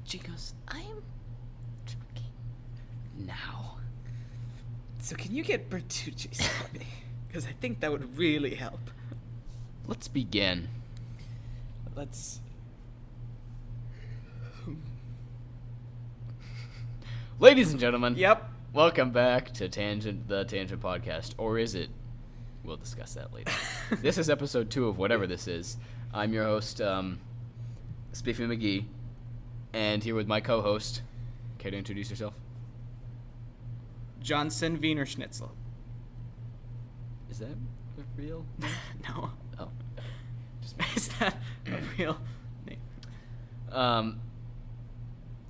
She goes, I am drinking now. So can you get Bertucci's for me? Because I think that would really help. Let's begin. Let's... Ladies and gentlemen. Yep. Welcome back to the Tangent Podcast. Or is it? We'll discuss that later. This is episode 2 of whatever this is. I'm your host, Spiffy McGee. And here with my co-host. Care to introduce yourself? Johnson Wiener Schnitzel. Is that a real name? No. Oh. Is that a real name?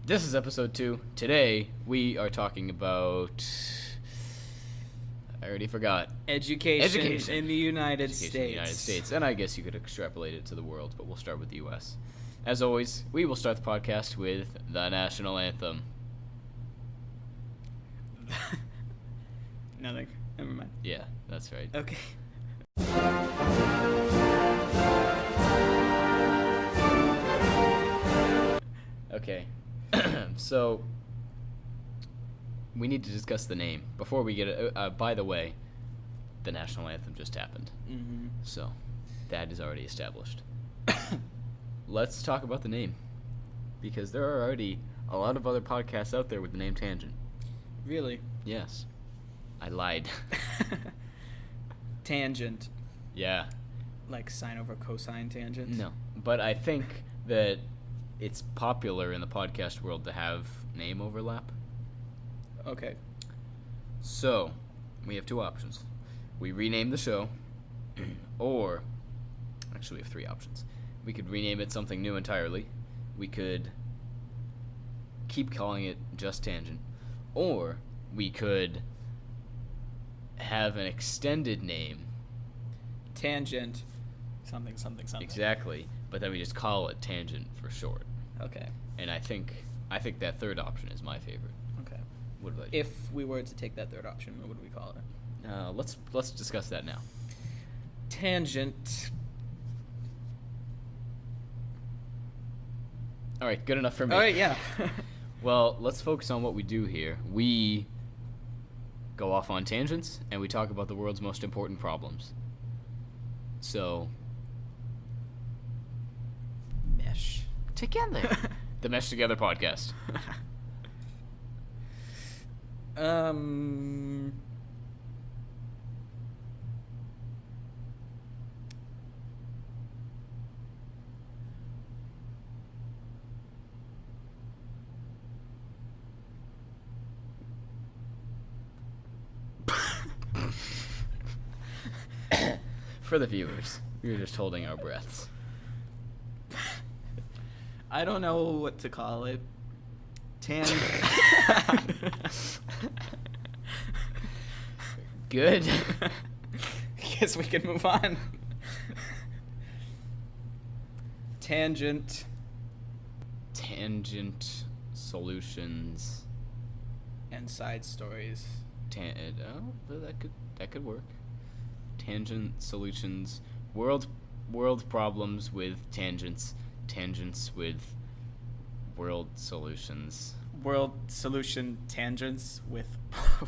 This is episode 2. Today, we are talking about... I already forgot. Education in the United States. In the United States. And I guess you could extrapolate it to the world, but we'll start with the U.S. As always, we will start the podcast with the national anthem. Nothing. Never mind. Yeah, that's right. Okay. Okay. So, we need to discuss the name. Before we get it, by the way, the national anthem just happened. Mm-hmm. So, that is already established. Let's talk about the name. Because there are already a lot of other podcasts out there with the name Tangent. Really? Yes. I lied. Tangent. Yeah. Like sine over cosine tangent? No. But I think that it's popular in the podcast world to have name overlap. Okay. So, we have two options. We rename the show, or, actually we have 3 options. We could rename it something new entirely. We could keep calling it just Tangent. Or, we could have an extended name. Tangent. Something. Exactly. But then we just call it Tangent for short. Okay. And I think that third option is my favorite. Okay. What about you? If we were to take that third option, what would we call it? Let's discuss that now. Tangent. All right, good enough for me. All right, yeah. Well, let's focus on what we do here. We go off on tangents, and we talk about the world's most important problems. So, Mesh. together. The Mesh Together podcast. For the viewers, we were just holding our breaths. I don't know what to call it. Good. Guess we can move on. Tangent solutions and side stories. That could work. Tangent solutions, world problems with tangents with world solutions. World solution tangents with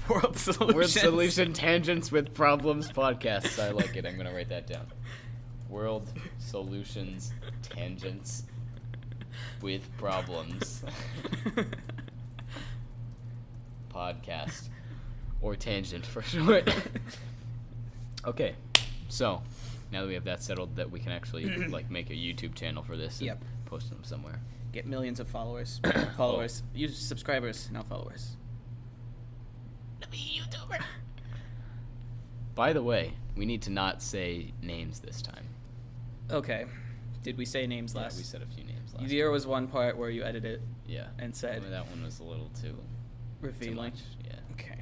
world solutions. World solution tangents with problems podcasts. I like it. I'm gonna write that down. World solutions tangents with problems. Podcast. Or tangent for short. Okay, so now that we have that settled, that we can actually make a YouTube channel for this and post them somewhere. Get millions of followers. Use subscribers, not followers. Be a YouTuber. By the way, we need to not say names this time. Okay. Did we say names last? Yeah, we said a few names last. There was one part where you edited. Yeah. And said. That one was a little too revealing. Too much. Yeah. Okay.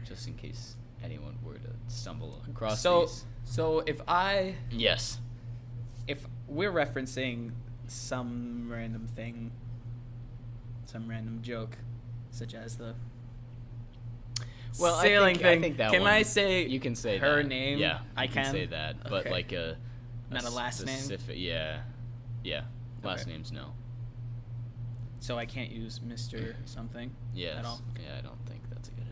Just in case anyone were to stumble across these. So if Yes. If we're referencing some random thing, some random joke, such as the sailing thing. I think that can one, I say you can say her that. name? Yeah, I can say that, but okay. Not a last specific, name? Yeah. Last Okay. names, no. So I can't use Mr. something Yes. at all? Yeah, I don't think that's a good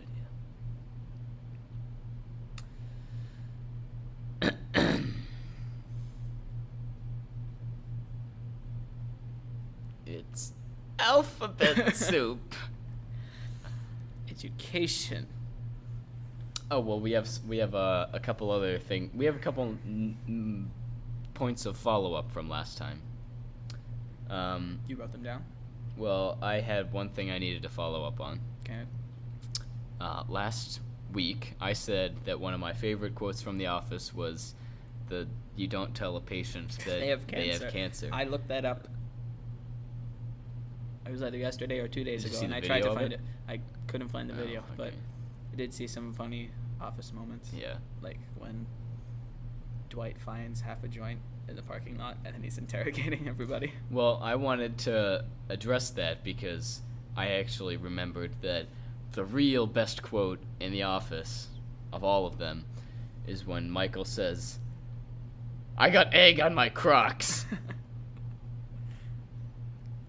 idea. It's alphabet soup. Education. Oh well, we have a couple other we have a couple points of follow up from last time. You wrote them down? Well, I had one thing I needed to follow up on. Okay. Last week, I said that one of my favorite quotes from The Office was "You don't tell a patient that They have cancer. I I looked that up. It was either yesterday or 2 days Did you ago, see and the I tried to video of find it? it. I couldn't find the video, Oh, but okay. I did see some funny Office moments. Yeah. Like when Dwight finds half a joint in the parking lot, and then he's interrogating everybody. Well, I wanted to address that because I actually remembered that the real best quote in The Office of all of them is when Michael says, "I got egg on my Crocs."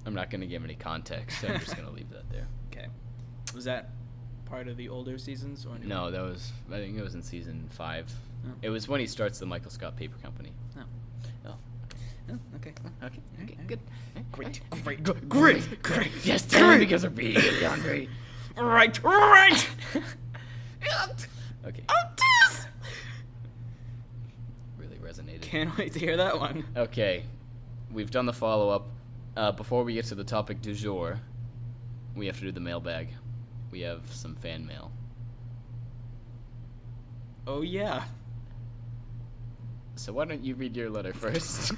I'm not going to give any context, so I'm just going to leave that there. Okay. Was that part of the older seasons or No, I think it was in season 5. Oh. It was when he starts the Michael Scott Paper Company. Oh. Oh, Oh, okay. okay, Alright. good. Great. Yes, tell me because I'm really hungry. Right. Okay. Really resonated. Can't wait to hear that one. Okay, we've done the follow-up. Before we get to the topic du jour, we have to do the mailbag. We have some fan mail. Oh, yeah. So why don't you read your letter first?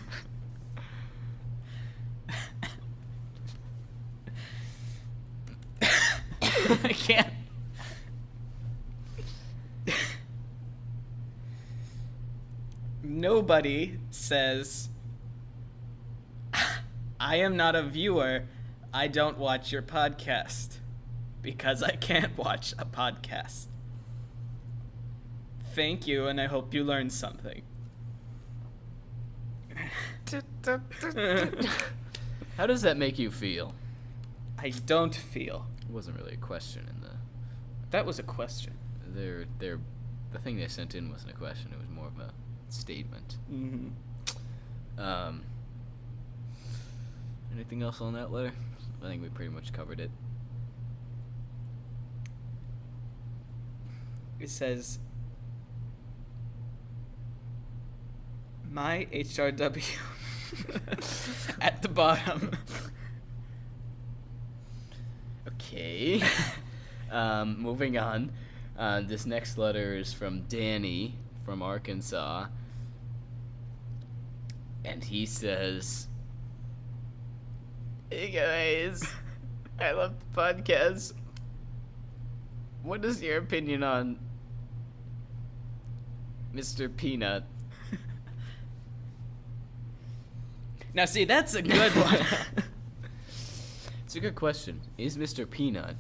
I can't. Nobody says, "I am not a viewer. I don't watch your podcast because I can't watch a podcast. Thank you, and I hope you learned something." How does that make you feel? I don't feel. It wasn't really a question in That was a question. the thing they sent in wasn't a question, it was more of a statement. Mm-hmm. Anything else on that letter? I think we pretty much covered it. It says, "My HRW" at the bottom. Okay. Moving on. This next letter is from Danny from Arkansas. And he says, "Hey guys, I love the podcast. What is your opinion on Mr. Peanut?" Now, see, that's a good one. It's a good question. Is Mr. Peanut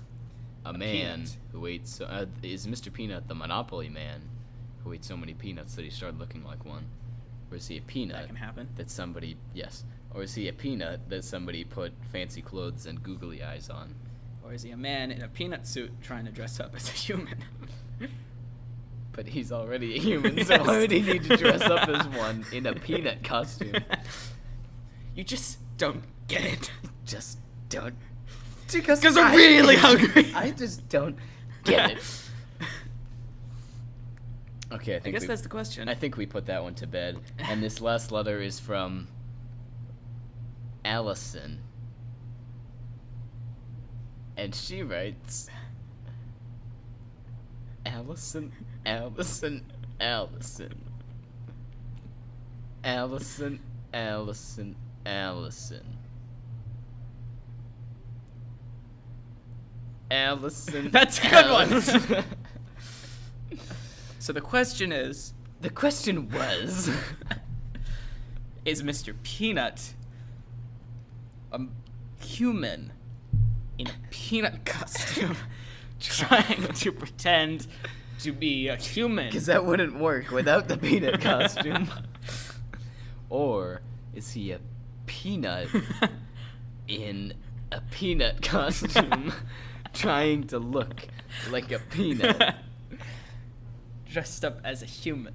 a man peanut. who ate is Mr. Peanut the Monopoly man who ate so many peanuts that he started looking like one? Or is he a peanut That can happen. that somebody, yes, or is he a peanut that somebody put fancy clothes and googly eyes on? Or is he a man in a peanut suit trying to dress up as a human? But he's already a human, so Yes. why would he need to dress up as one in a peanut costume? You just don't get it. Just don't. Because I'm really hungry. I just don't get it. Okay, I guess that's the question. I think we put that one to bed. And this last letter is from Allison. And she writes, Allison, Allison, Allison. Allison, Allison, Allison. Allison. That's a good one. Allison. So the question is, The question was, is Mr. Peanut a human in a peanut costume trying to pretend to be a human? because that wouldn't work without the peanut costume. Or is he a peanut in a peanut costume, trying to look like a peanut. Dressed up as a human.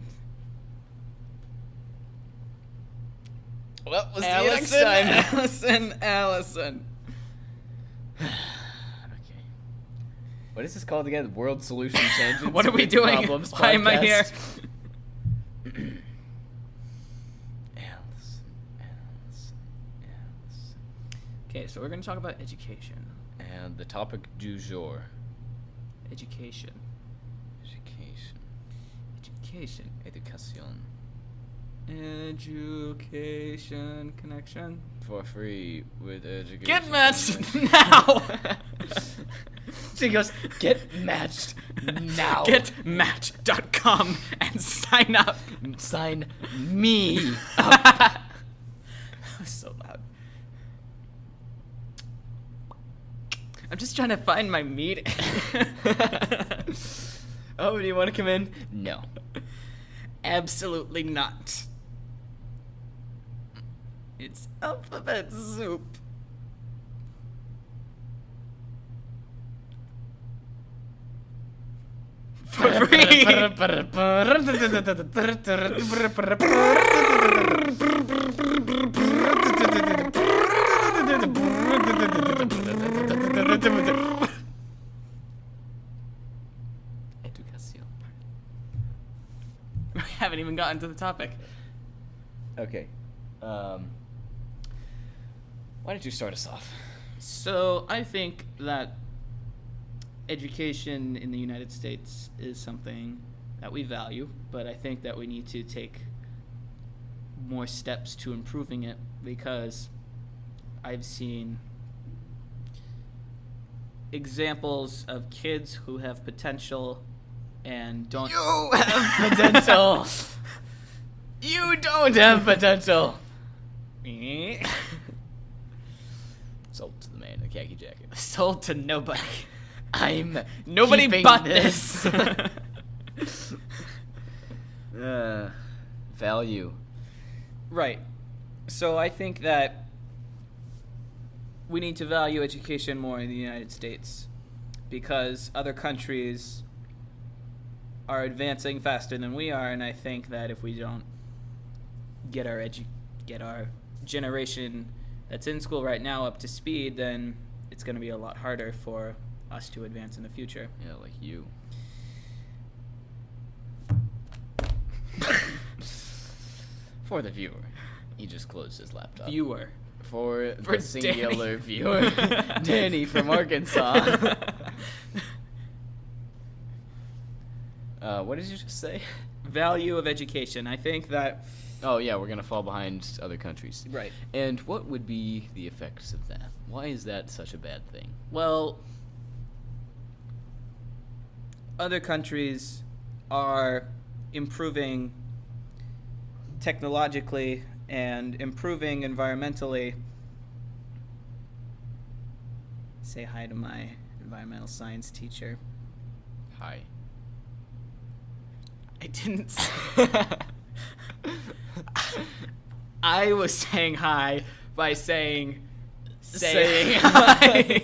Well, we'll see you next time. Allison. Okay. What is this called again? World Solution Tangents? What are we Big doing? Problems Why am I here? podcast? Alice. Okay, so we're going to talk about education. And the topic du jour. Education. Education. Education. Education connection. For free with education. Get matched now! She goes, get matched now. Getmatched.com and sign up. Sign me up. That was so loud. I'm just trying to find my meeting. Oh, do you want to come in? No. Absolutely not. It's alphabet soup. For free. Education. We haven't even gotten to the topic. Okay. Why don't you start us off? So I think that education in the United States is something that we value, but I think that we need to take more steps to improving it, because I've seen examples of kids who have potential and don't. You have potential. You don't have potential. Sold to the man in the khaki jacket. Sold to nobody. I'm Nobody keeping bought this. this. Value. Right. So I think that we need to value education more in the United States, because other countries are advancing faster than we are, and I think that if we don't get our generation that's in school right now up to speed, then it's going to be a lot harder for us to advance in the future. Yeah, like you. For the viewer, he just closed his laptop. Viewer. For For the singular Danny. viewer, Danny from Arkansas. What did you just say? Value of education. I think that... Oh, yeah, we're going to fall behind other countries. Right. And what would be the effects of that? Why is that such a bad thing? Well, other countries are improving technologically and improving environmentally. Say hi to my environmental science teacher. Hi. I didn't. I was saying hi by saying hi.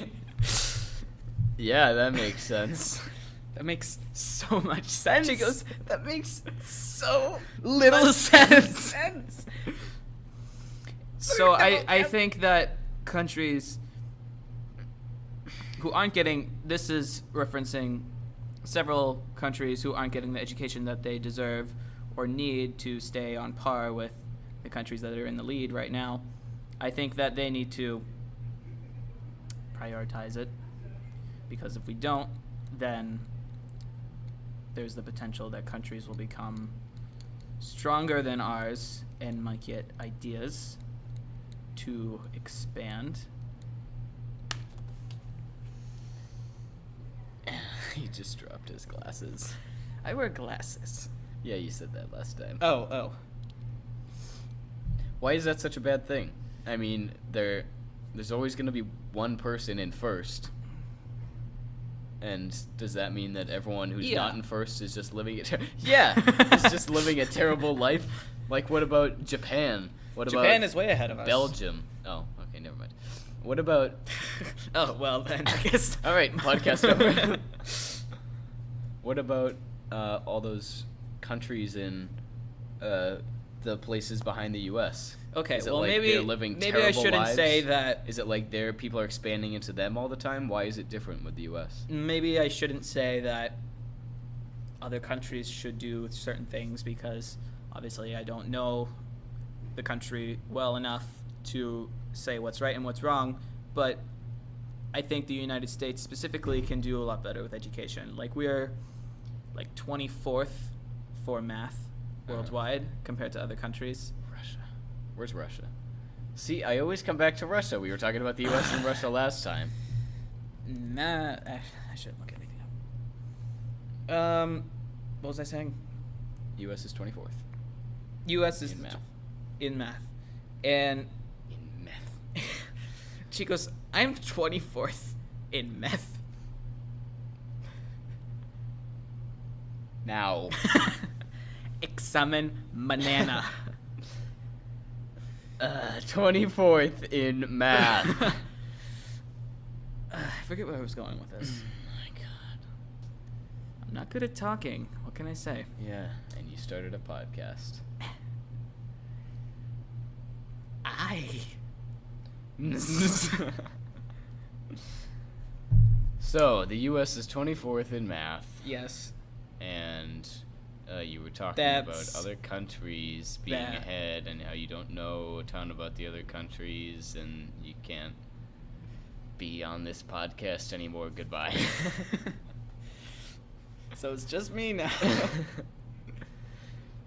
Yeah, that makes sense. That makes so much sense. She goes, that makes so little sense. sense. So I think that countries who aren't getting, this is referencing several countries who aren't getting the education that they deserve or need to stay on par with the countries that are in the lead right now. I think that they need to prioritize it, because if we don't, then there's the potential that countries will become stronger than ours and might get ideas to expand. He just dropped his glasses. I wear glasses. Yeah, you said that last time. Oh. Why is that such a bad thing? I mean, there's always going to be one person in first. And does that mean that everyone who's not in first is just living is just living a terrible life? Like, what about Japan? What Japan about is way ahead of us. Belgium? Oh, okay, never mind. What about... Oh, well, then, I guess. All right, podcast over. What about all those countries in the places behind the U.S.? Okay, Is it well, like maybe they're living maybe I terrible shouldn't lives? say that. Is it like people are expanding into them all the time? Why is it different with the U.S.? Maybe I shouldn't say that other countries should do certain things because obviously I don't know the country well enough to say what's right and what's wrong, but I think the United States specifically can do a lot better with education. Like, we're like 24th for math worldwide compared to other countries. Russia. Where's Russia? See, I always come back to Russia. We were talking about the U.S. and Russia last time. Nah, I shouldn't look anything up. What was I saying? U.S. is 24th. U.S. is In math. In math. And In meth. Chicos, I'm 24th in meth. Now. Examen manana. 24th in math. I forget where I was going with this. My God. I'm not good at talking. What can I say? Yeah, and you started a podcast. So, the U.S. is 24th in math, Yes. and you were talking That's about other countries being that. ahead and how you don't know a ton about the other countries and you can't be on this podcast anymore. Goodbye. So it's just me now.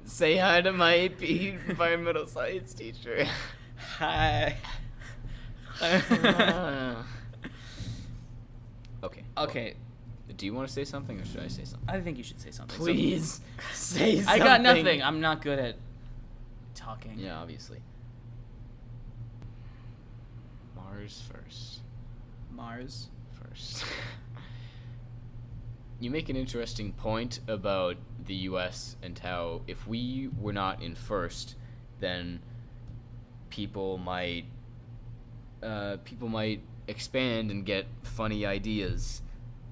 Say hi to my AP environmental science teacher. Hi. Okay. Okay. Do you want to say something or should I say something? I think you should say something. So- Please say something. I got nothing. I'm not good at talking. Yeah, obviously. Mars first. Mars. First. You make an interesting point about the U.S. and how if we were not in first, then people might expand and get funny ideas.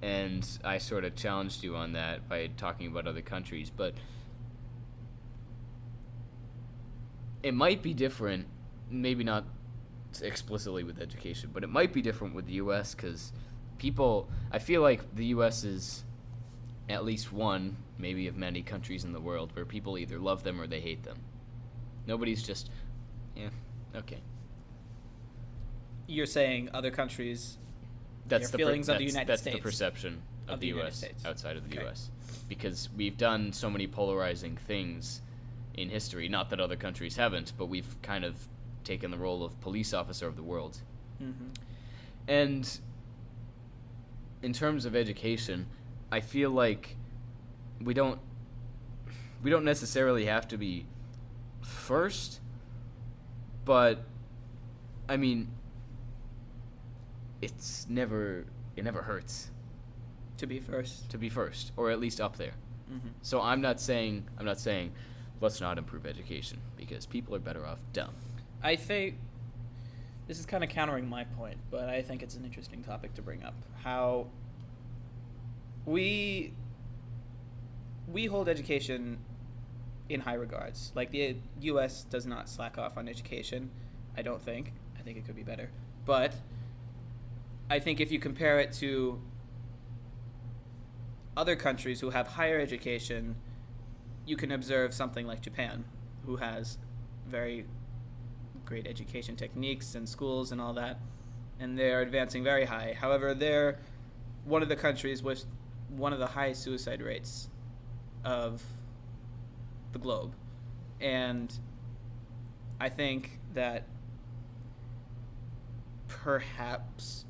And I sort of challenged you on that by talking about other countries, but it might be different, maybe not explicitly with education, but it might be different with the U.S. because I feel like the U.S. is at least one, maybe of many countries in the world where people either love them or they hate them. Nobody's just, yeah, okay. You're saying other countries. That's Your the feelings of the United that's States. the perception of the United U.S. States. outside of the Okay. U.S. Because we've done so many polarizing things in history. Not that other countries haven't, but we've kind of taken the role of police officer of the world. Mm-hmm. And in terms of education, I feel like we don't necessarily have to be first, but I mean, it never hurts To be first. to be first, or at least up there. Mm-hmm. So I'm not saying let's not improve education because people are better off dumb. I think this is kind of countering my point, but I think it's an interesting topic to bring up. How we hold education in high regards. Like, the U.S. does not slack off on education, I don't think. I think it could be better. But I think if you compare it to other countries who have higher education, you can observe something like Japan, who has very great education techniques and schools and all that, and they're advancing very high. However, they're one of the countries with one of the highest suicide rates of the globe. And I think that perhaps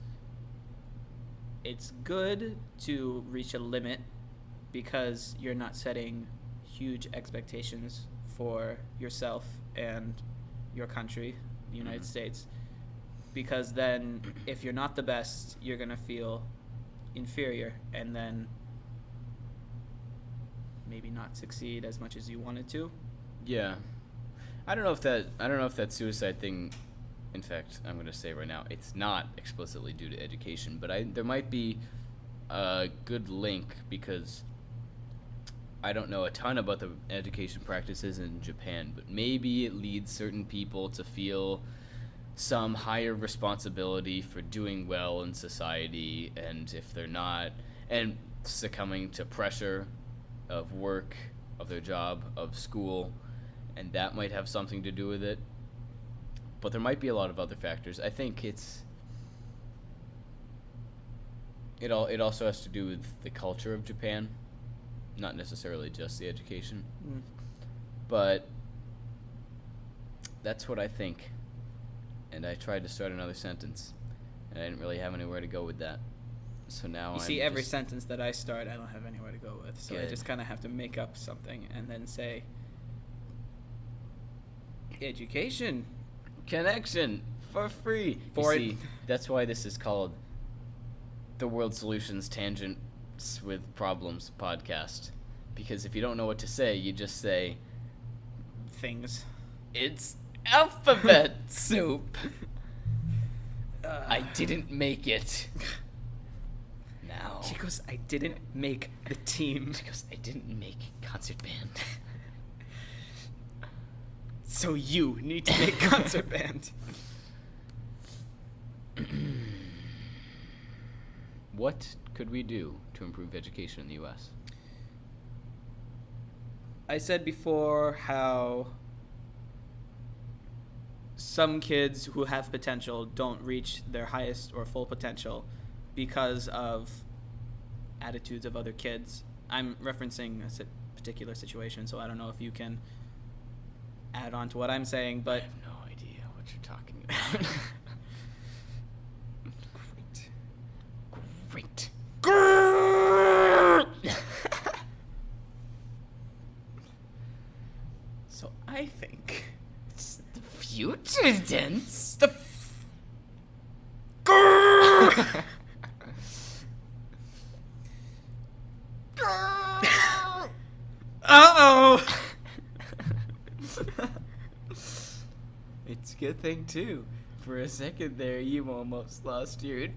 it's good to reach a limit because you're not setting huge expectations for yourself and your country, the United States, because then if you're not the best, you're going to feel inferior and then maybe not succeed as much as you wanted to. Yeah, I don't know if that suicide thing In fact, I'm going to say right now, it's not explicitly due to education, but there might be a good link because I don't know a ton about the education practices in Japan, but maybe it leads certain people to feel some higher responsibility for doing well in society, and if they're not, and succumbing to pressure of work, of their job, of school, and that might have something to do with it. But there might be a lot of other factors. I think it also has to do with the culture of Japan, not necessarily just the education. But that's what I think. And I tried to start another sentence, and I didn't really have anywhere to go with that. So now you see, every sentence that I start, I don't have anywhere to go with. So I just kind of have to make up something and then say, education. Connection for free. That's why this is called the World Solutions Tangents with Problems podcast. Because if you don't know what to say, you just say things. It's alphabet soup. I didn't make it. Now. She goes, I didn't make the team. She goes, I didn't make concert band. So you need to make concert band. What could we do to improve education in the U.S.? I said before how some kids who have potential don't reach their highest or full potential because of attitudes of other kids. I'm referencing a particular situation, so I don't know if you can add on to what I'm saying, but... I have no idea what you're talking about. Great. So I think... It's the future tense. Uh-oh! It's a good thing, too. For a second there, you almost lost your...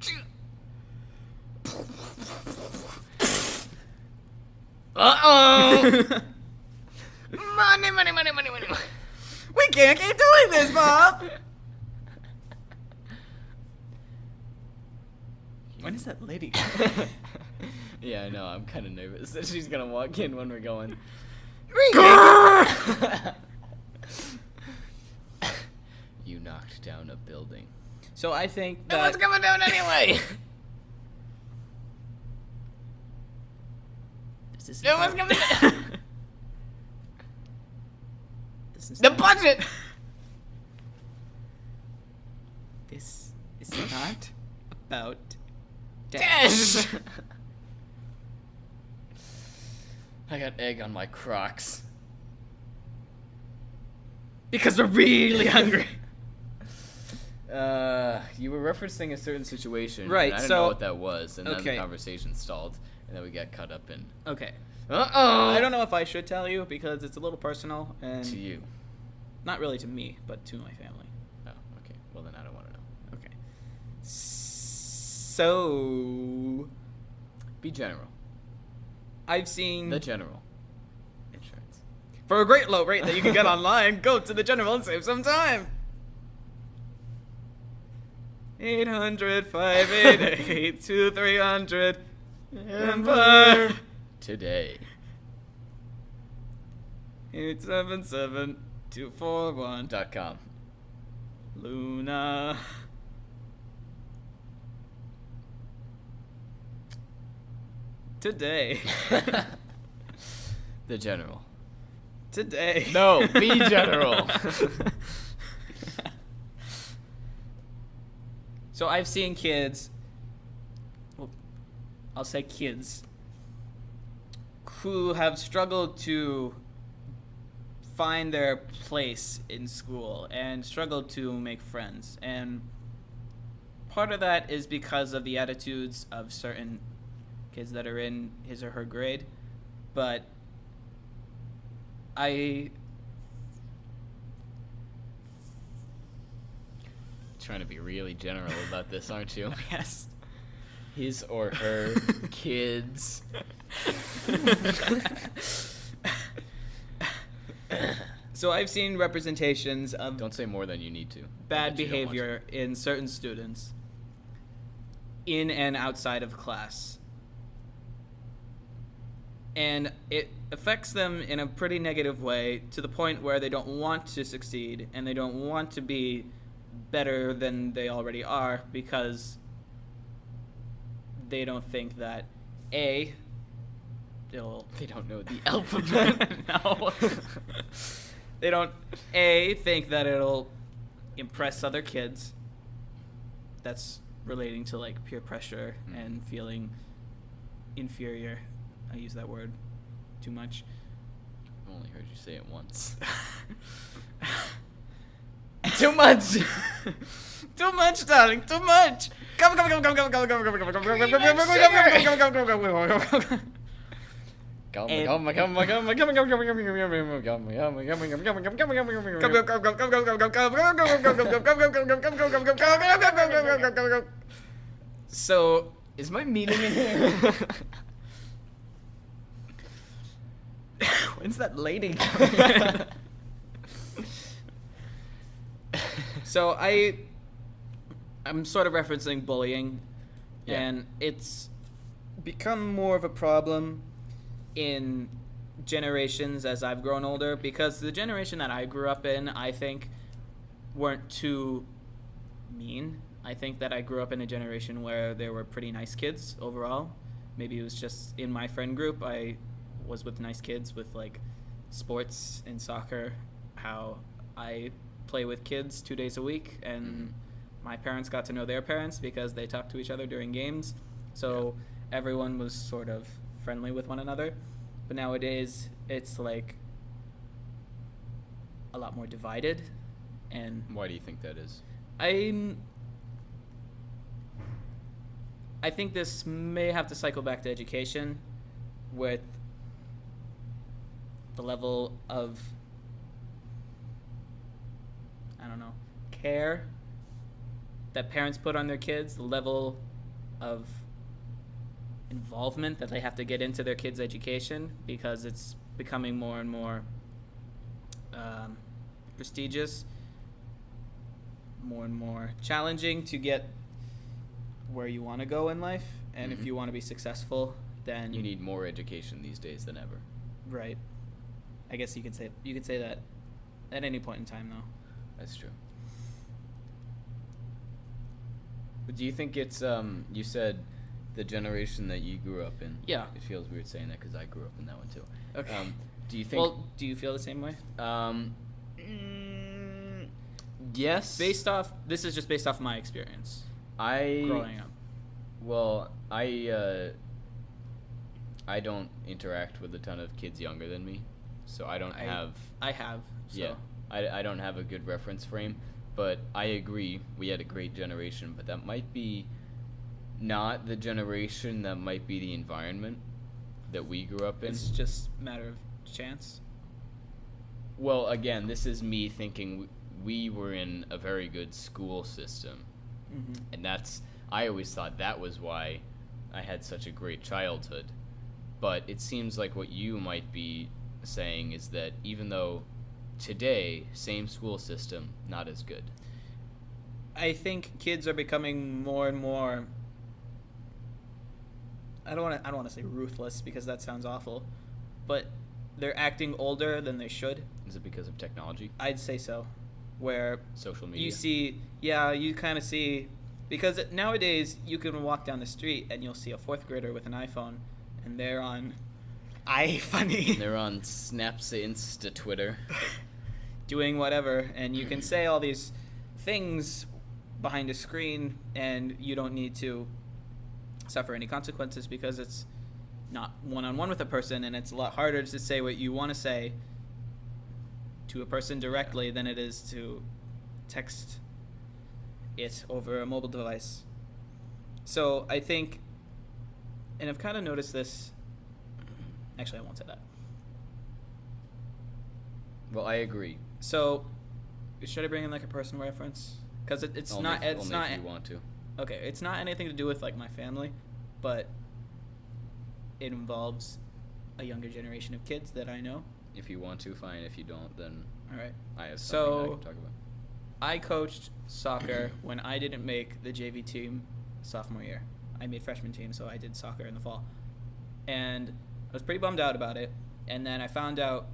Uh-oh! Money. We can't keep doing this, Bob! When is that lady? Yeah, I know. I'm kind of nervous that she's going to walk in when we're going... You knocked down a building. So I think that... No one's coming down anyway! No one's coming down! The budget! This is not about Dash! I got egg on my Crocs. Because we're really hungry. You were referencing a certain situation. Right, and I didn't so... know what that was, and then okay. the conversation stalled, and then we got caught up in... Okay. Uh-oh! I don't know if I should tell you, because it's a little personal, and... To you. Not really to me, but to my family. Oh, okay. Well, then I don't want to know. Okay. So... Be general. I've seen... The General Insurance. For a great low rate that you can get online, go to the General and save some time. 800-588-2300 Empire. Today. 877-241 .com. Luna. Today. The General. Today. No, be general. So I've seen kids, well, I'll say kids, who have struggled to find their place in school and struggled to make friends. And part of that is because of the attitudes of certain kids that are in his or her grade. But trying to be really general about this, aren't you? Yes. His or her kids. So I've seen representations of Don't say more than you need to. bad That you don't want behavior in certain students in and outside of class. And it affects them in a pretty negative way to the point where they don't want to succeed and they don't want to be better than they already are because they don't think that they don't know the alphabet. No. They don't think that it'll impress other kids. That's relating to like peer pressure and feeling inferior. I use that word too much. I've only heard you say it once. Too much. Too much, darling. Too much. Come. So, Is my meeting in here? when's that lady? So I'm sort of referencing bullying, and it's become more of a problem in generations as I've grown older, because the generation that I grew up in, I think, weren't too mean. I think that I grew up in a generation where there were pretty nice kids overall. Maybe it was just in my friend group, I was with nice kids with like sports and soccer, how I play with kids 2 days a week, and my parents got to know their parents because they talked to each other during games. So everyone was sort of friendly with one another. But nowadays, it's like a lot more divided. And Why do you think that is? I think this may have to cycle back to education with the level of, I don't know, care that parents put on their kids, the level of involvement that they have to get into their kids' education, because it's becoming more and more prestigious, more and more challenging to get where you want to go in life. And if you want to be successful, then You need more education these days than ever. right. I guess you could say that at any point in time, though. That's true. But do you think it's you said the generation that you grew up in? Yeah. It feels weird saying that because I grew up in that one too. Okay. Do you think? Well, do you feel the same way? Yes. This is just based off my experience I growing up. Well, I don't interact with a ton of kids younger than me, so I don't have. I have. So. Yeah, I don't have a good reference frame, but I agree. We had a great generation, but that might be not the generation. That might be the environment that we grew up in. It's just a matter of chance. Well, again, this is me thinking we were in a very good school system, and I always thought that was why I had such a great childhood. But it seems like what you might be saying is that even though today, same school system, not as good. I think kids are becoming more and more. I don't want to say ruthless because that sounds awful, but they're acting older than they should. Is it because of technology? I'd say so. Where Social media? you kind of see, because nowadays you can walk down the street and you'll see a fourth grader with an iPhone, and they're on iFunny. They're on Snaps, Insta, Twitter. Doing whatever, and you can say all these things behind a screen, and you don't need to suffer any consequences because it's not one-on-one with a person, and it's a lot harder to say what you want to say to a person directly than it is to text it over a mobile device. So I think, and I've kind of noticed this, actually I won't say that. Well, I agree. So should I bring in like a personal reference? because it's only not if you want to. okay. It's not anything to do with like my family, but it involves a younger generation of kids that I know. If you want to, fine. If you don't, then All right. I have something I So can talk about. I coached soccer when I didn't make the JV team sophomore year. I made freshman team, so I did soccer in the fall. And I was pretty bummed out about it. And then I found out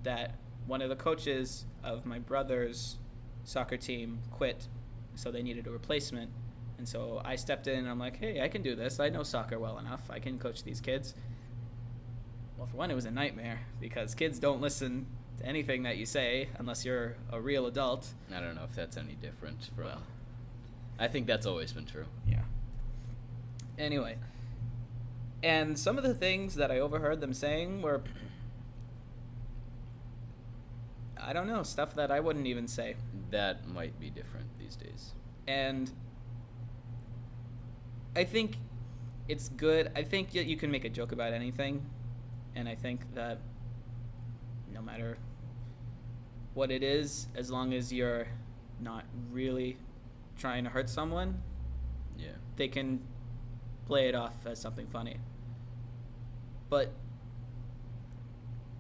that one of the coaches of my brother's soccer team quit, so they needed a replacement. And so I stepped in and I'm like, hey, I can do this. I know soccer well enough. I can coach these kids. Well, for one, it was a nightmare because kids don't listen to anything that you say unless you're a real adult. I don't know if that's any different from. Well, I think that's always been true. yeah. Anyway, and some of the things that I overheard them saying were, I don't know, stuff that I wouldn't even say. That might be different these days. And I think it's good. I think you can make a joke about anything. And I think that no matter what it is, as long as you're not really trying to hurt someone, Yeah. they can play it off as something funny. But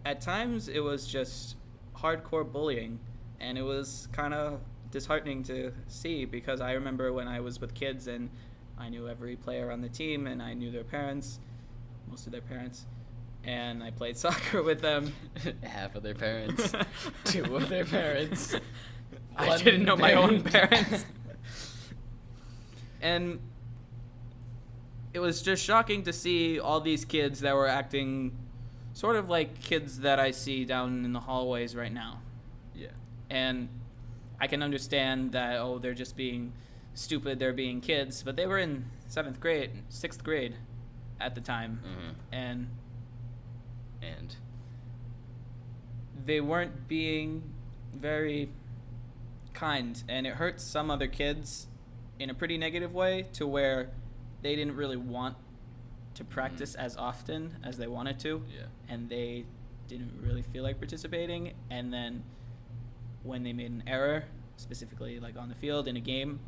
at times it was just hardcore bullying, and it was kind of disheartening to see because I remember when I was with kids and I knew every player on the team and I knew their parents, most of their parents, and I played soccer with them. Half of their parents, 2 of their parents. I didn't know my own parents. And it was just shocking to see all these kids that were acting sort of like kids that I see down in the hallways right now. Yeah. And I can understand that, oh, they're just being stupid, they're being kids, but they were in 6th grade at the time. Mm-hmm. And And they weren't being very kind, and it hurt some other kids in a pretty negative way to where they didn't really want to practice as often as they wanted to. Yeah. And they didn't really feel like participating, and then when they made an error, specifically like on the field in a game,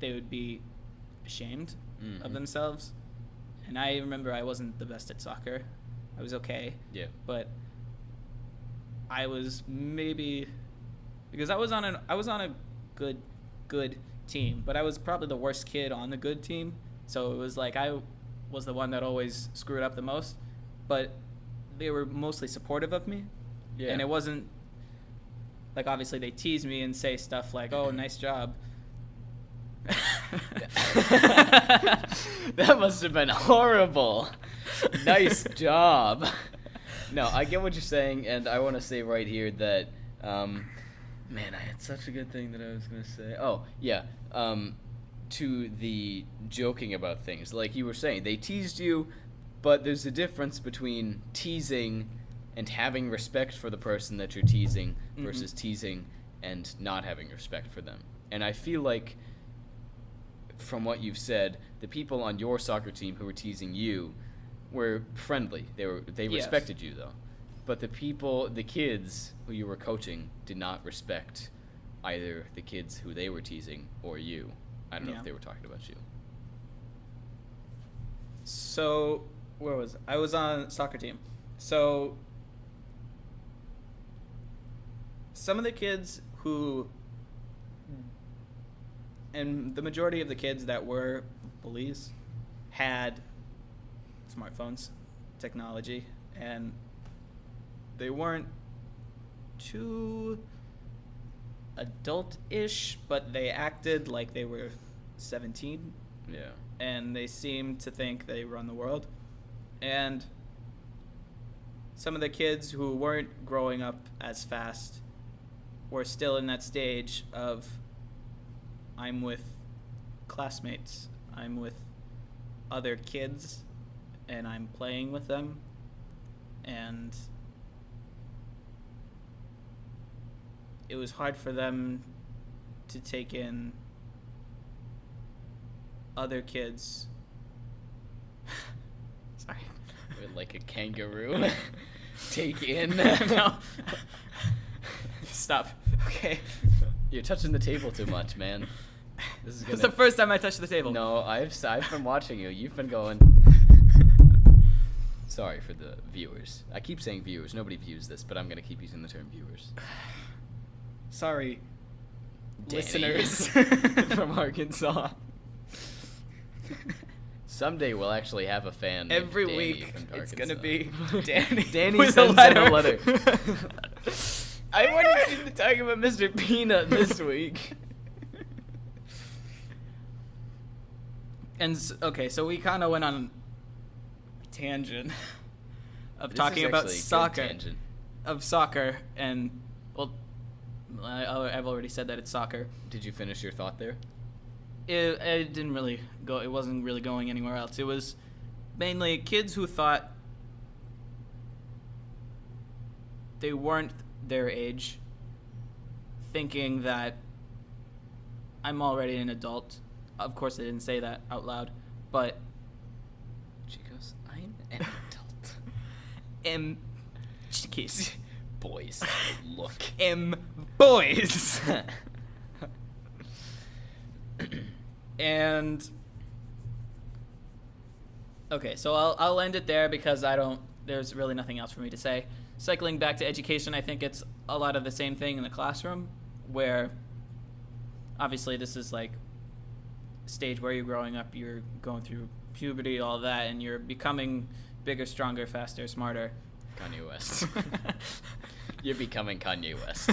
they would be ashamed of themselves. And I remember I wasn't the best at soccer. I was okay. Yeah. But I was maybe because I was on a good team, but I was probably the worst kid on the good team. So it was like I was the one that always screwed up the most, but they were mostly supportive of me. Yeah. And it wasn't like obviously they tease me and say stuff like, "Oh, nice job." That must have been horrible. Nice job. No, I get what you're saying, and I want to say right here that, man, I had such a good thing that I was going to say. Oh, yeah. To the joking about things, like you were saying, they teased you, but there's a difference between teasing and having respect for the person that you're teasing versus teasing and not having respect for them. And I feel like, from what you've said, the people on your soccer team who were teasing you were friendly. They Yes. respected you, though. But the kids who you were coaching did not respect either the kids who they were teasing or you. I don't know Yeah. if they were talking about you. So, where was I? I was on a soccer team. So, some of the kids who, and the majority of the kids that were bullies, had smartphones, technology, and they weren't too adult-ish, but they acted like they were 17. Yeah. And they seemed to think they run the world. And some of the kids who weren't growing up as fast were still in that stage of, I'm with classmates, I'm with other kids, and I'm playing with them. And it was hard for them to take in other kids. Sorry. Like a kangaroo. Take in. No. Stop. Okay. You're touching the table too much, man. This is It's the first time I touched the table. No, I've been watching you. You've been going. Sorry for the viewers. I keep saying viewers. Nobody views this, but I'm gonna keep using the term viewers. Sorry, Danny. listeners From Arkansas. Someday we'll actually have a fan. named Every Danny week from it's Arkansas. gonna be Danny. Danny with sends a in a letter. letter. I wanted to talk about Mr. Peanut this week. And okay, so we kind of went on a tangent of This talking is about actually a good soccer. tangent. Of soccer, and well, I've already said that it's soccer. Did you finish your thought there? It didn't really go. It wasn't really going anywhere else. It was mainly kids who thought they weren't their age, thinking that I'm already an adult. Of course, they didn't say that out loud, but She goes, I'm an adult. chickies, Boys, look. boys, and okay, so I'll end it there because there's really nothing else for me to say. Cycling back to education, I think it's a lot of the same thing in the classroom, where obviously this is like a stage where you're growing up, you're going through puberty, all that, and you're becoming bigger, stronger, faster, smarter. Kanye West. You're becoming Kanye West.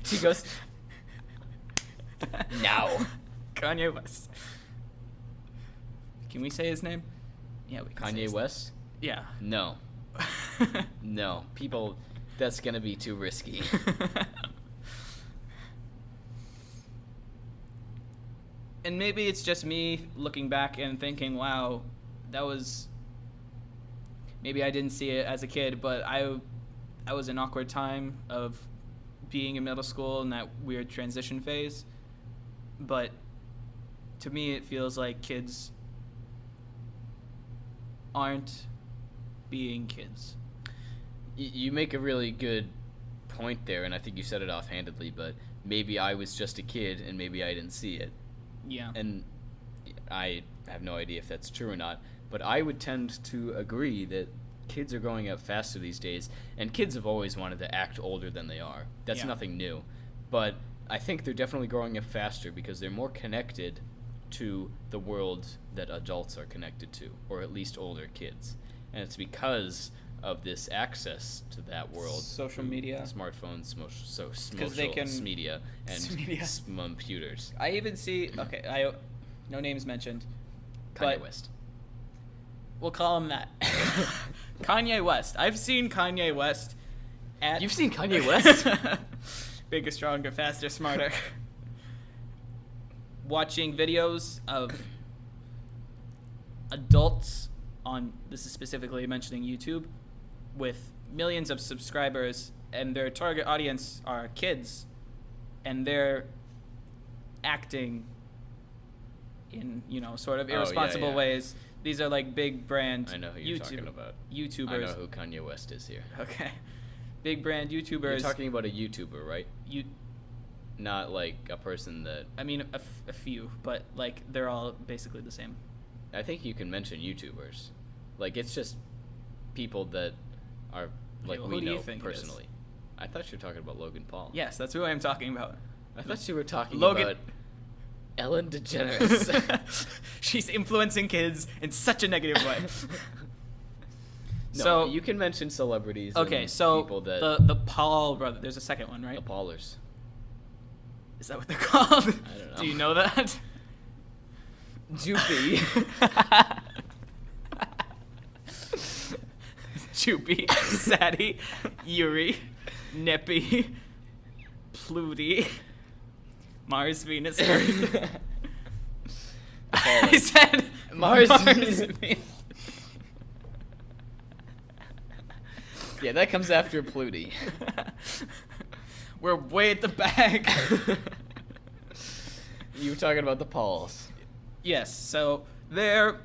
She goes, now. Kanye West. Can we say his name? Yeah, we can say Kanye his West? name. Yeah. No. No. People, that's going to be too risky. And maybe it's just me looking back and thinking, wow, that was... Maybe I didn't see it as a kid, but I was an awkward time of being in middle school in that weird transition phase. But to me, it feels like kids aren't being kids. You make a really good point there, and I think you said it offhandedly, but maybe I was just a kid and maybe I didn't see it. Yeah. And I have no idea if that's true or not, but I would tend to agree that kids are growing up faster these days, and kids have always wanted to act older than they are. That's Yeah. nothing new. But I think they're definitely growing up faster because they're more connected to the world that adults are connected to, or at least older kids. And it's because of this access to that world. Social through media. Smartphones, Because they can- media, and Smedia. computers. I even see... Okay, no names mentioned. Kanye But- West. We'll call him that. Kanye West. I've seen Kanye West at... You've seen Kanye West? Bigger, stronger, faster, smarter. Watching videos of adults on... This is specifically mentioning YouTube. With millions of subscribers, and their target audience are kids. And they're acting in, sort of Oh, yeah, irresponsible yeah. ways. These are like big brand I know who you're talking about. YouTubers. I know who Kanye West is here. Okay. Big brand YouTubers. You're talking about a YouTuber, right? You, Not like a person that... I mean, a few, but like they're all basically the same. I think you can mention YouTubers. Like, it's just people that are, like, well, we who do you know think it is? personally. I thought you were talking about Logan Paul. Yes, that's who I'm talking about. I thought you were talking Logan- about Ellen DeGeneres. She's influencing kids in such a negative way. No, So- you can mention celebrities Okay, and so people that... the Paul brother. There's a second one, right? The Paulers. Is that what they're called? I don't know. Do you know that? Joopy. Choopy, Sadie, Yuri, Neppy, Pluty, Mars, Venus, Earth. I said Mars, Venus. Yeah, that comes after Pluty. We're way at the back. You were talking about the Pauls. Yes, so they're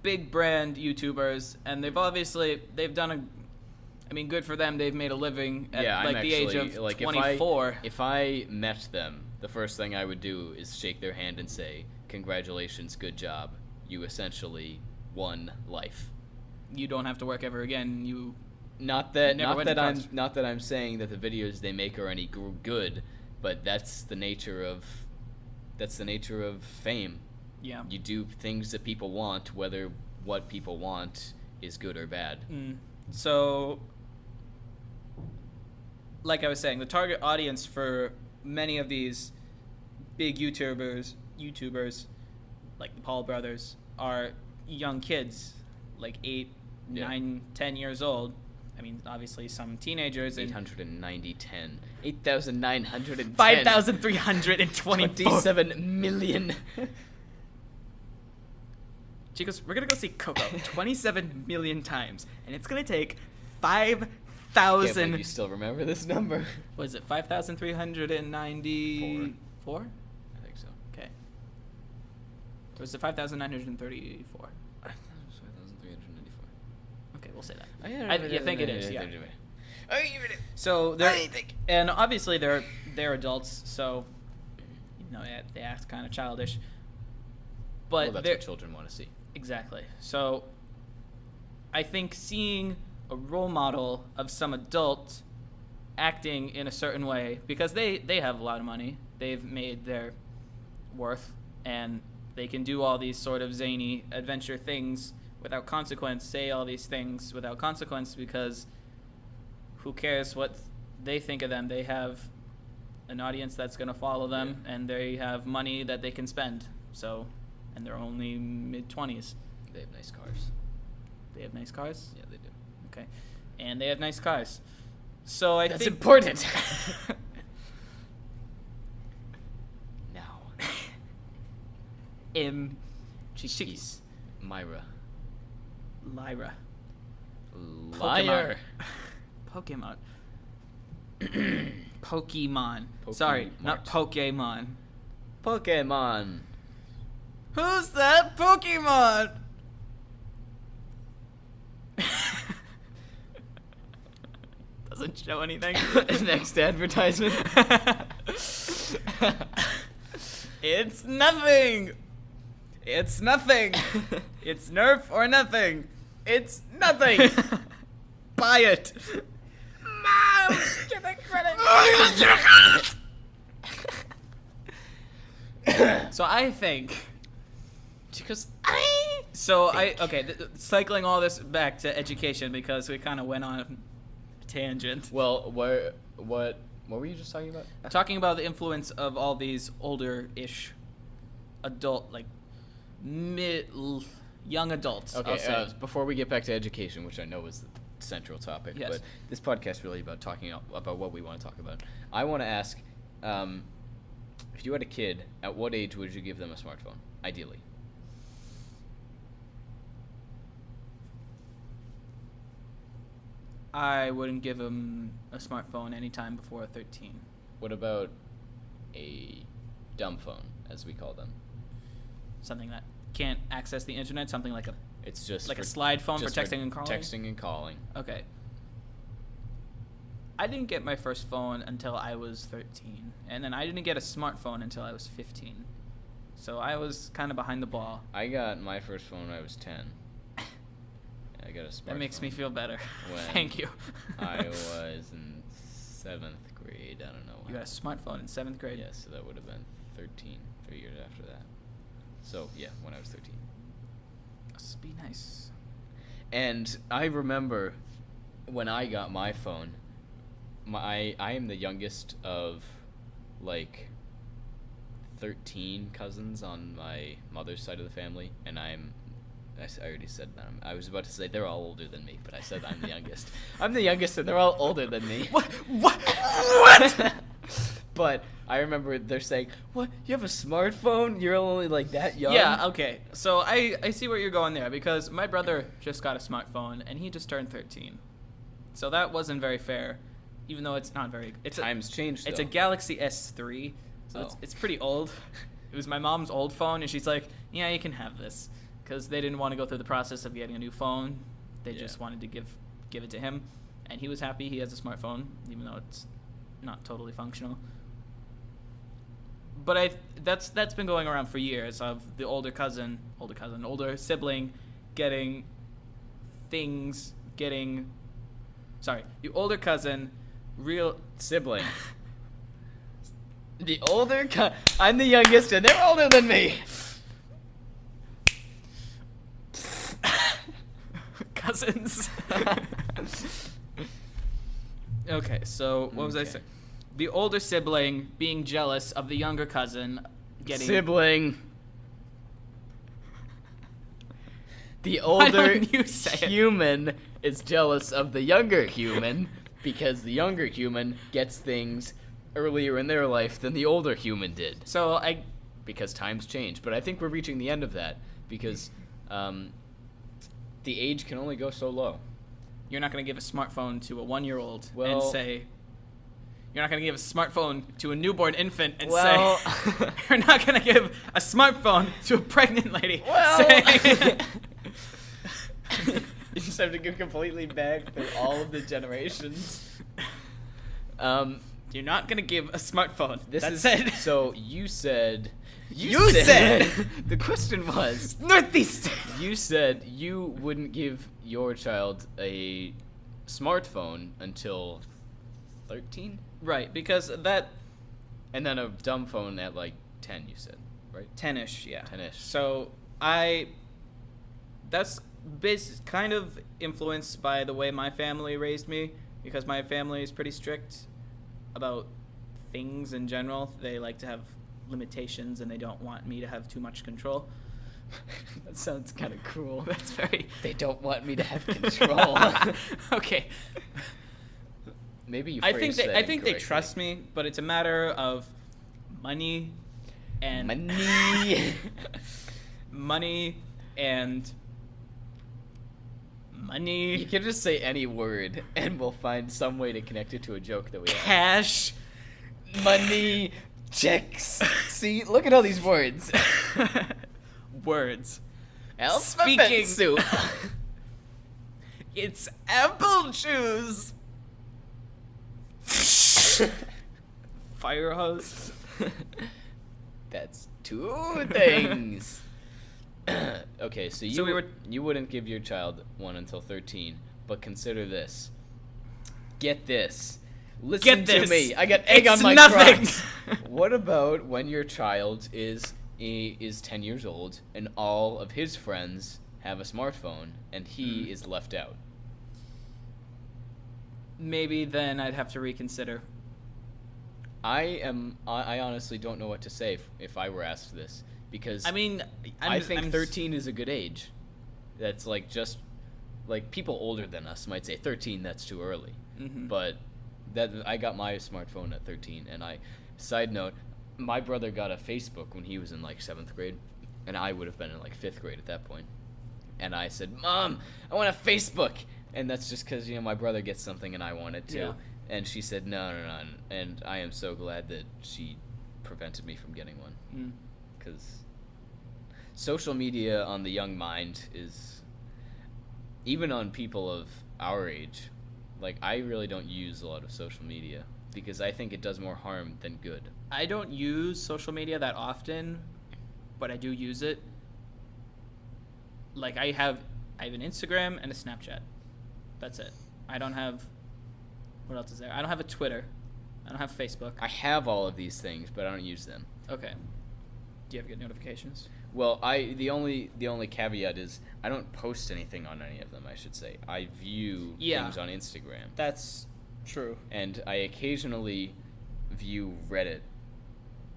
big brand YouTubers, and they've done I mean, good for them. They've made a living at Yeah, I'm like the age actually, of like, 24. If I met them, the first thing I would do is shake their hand and say, "Congratulations, good job. You essentially won life." You don't have to work ever again. You Not that Never went to college. not that I'm saying that the videos they make are any good, but that's the nature of fame. yeah. You do things that people want, whether what people want is good or bad. So, like I was saying, the target audience for many of these big YouTubers, like the Paul brothers, are young kids, like 8, Yeah. 9, 10 years old. I mean, obviously some teenagers. 8,910. 5,324. 27 million. Chicos, we're going to go see Coco 27 million times, and it's going to take Can't 5,000... believe you still remember this number. What is it, 5,394? I think so. Okay. Or was it 5,934? I thought it was 5,394. Okay, we'll say that. You think it is, yeah. Oh, So they're, and obviously they're adults, so they act kind of childish. But Well, that's they're what children want to see. exactly. So I think seeing a role model of some adult acting in a certain way, because they have a lot of money, they've made their worth, and they can do all these sort of zany adventure things without consequence, say all these things without consequence, because who cares what they think of them? They have an audience that's going to follow them, and they have money that they can spend. So, and they're only mid-20s. They have nice cars. They have nice cars? Yeah, they do. Okay. And they have nice cars. So I That's think... important. Now. Chiquis. Myra. Lyra. Liar. Pokemon. Pokemon. Sorry, not Pokemon. Pokemon. Who's that Pokemon? Doesn't show anything. Next advertisement. It's nothing. It's nothing. It's Nerf or nothing. It's nothing. Buy it. Mom, get the credit. So I think. Because cycling all this back to education, because we kind of went on a tangent. Well, what were you just talking about? Talking about the influence of all these older-ish adult, like young adults. I'll Okay, say. before we get back to education, which I know is the central topic, Yes. but this podcast is really about talking about what we want to talk about. I want to ask, if you had a kid, at what age would you give them a smartphone, ideally? I wouldn't give them a smartphone anytime before 13. What about a dumb phone, as we call them? Something that can't access the internet, something like It's just a for, slide phone for just texting and calling? Texting and calling. Okay. I didn't get my first phone until I was 13, and then I didn't get a smartphone until I was 15. So I was kind of behind the ball. I got my first phone when I was 10. I got a smartphone. That makes me feel better. when Thank you. I was in 7th grade. I don't know. You got a smartphone in 7th grade? Yeah, so that would have been 13, 3 years after that. So, yeah, when I was 13. Must be nice. And I remember when I got my phone, I am the youngest of, like, 13 cousins on my mother's side of the family, and I already said that. I was about to say they're all older than me, but I said I'm the youngest. I'm the youngest, and they're all older than me. What? But I remember they're saying, "What? You have a smartphone? You're only like that young?" Yeah, okay. So I see where you're going there, because my brother just got a smartphone, and he just turned 13. So that wasn't very fair, even though it's not very... Times changed, It's a though. Galaxy S3, so it's pretty old. It was my mom's old phone, and she's like, yeah, you can have this. Because they didn't want to go through the process of getting a new phone. They just wanted to give it to him. and he was happy he has a smartphone, even though it's not totally functional. But that's been going around for years, of the older sibling getting things, the older cousin, real sibling. The older I'm the youngest, and they're older than me. Cousins. Okay, so what was I saying? The older sibling being jealous of the younger cousin getting... Sibling. The older human is jealous of the younger human because the younger human gets things earlier in their life than the older human did. Because times change. But I think we're reaching the end of that because the age can only go so low. You're not going to give a smartphone to a 1-year-old and say... You're not going to give a smartphone to a newborn infant and say... You're not going to give a smartphone to a pregnant lady. You just have to go completely back through all of the generations. You're not going to give a smartphone. That's it. So you said... You said the question was Northeast. You said you wouldn't give your child a smartphone until 13? Right, because that... And then a dumb phone at like 10, you said, right? 10-ish, yeah. 10-ish. So that's kind of influenced by the way my family raised me, because my family is pretty strict about things in general. They like to have limitations, and they don't want me to have too much control. That sounds kind of cruel. That's very... They don't want me to have control. Okay. Maybe you I think incorrectly. they trust me, but it's a matter of money and... money and... Money. You can just say any word, and we'll find some way to connect it to a joke that we have. Cash. Money. Checks. See, look at all these words. Words. Alphabet soup. It's apple juice. Fire hose. That's 2 things. Okay, so you wouldn't give your child one until 13, but consider this. Get this. Listen to me. I got egg on my Crocs. What about when your child is 10 years old and all of his friends have a smartphone and he is left out? Maybe then I'd have to reconsider. I honestly don't know what to say if I were asked this, because I think 13 is a good age. That's like just like people older than us might say 13, that's too early. Mm-hmm. But I got my smartphone at 13, and side note, my brother got a Facebook when he was in like 7th grade, and I would have been in like 5th grade at that point. And I said, "Mom, I want a Facebook." And that's just because, my brother gets something and I want it too. Yeah. And she said, no. And I am so glad that she prevented me from getting one. Because social media on the young mind is, even on people of our age, like, I really don't use a lot of social media because I think it does more harm than good. I don't use social media that often, but I do use it. Like, I have an Instagram and a Snapchat. That's it. I don't have... What else is there? I don't have a Twitter. I don't have Facebook. I have all of these things, but I don't use them. Okay. Do you ever get notifications? Well, the only caveat is I don't post anything on any of them, I should say. I view things on Instagram. That's true. And I occasionally view Reddit.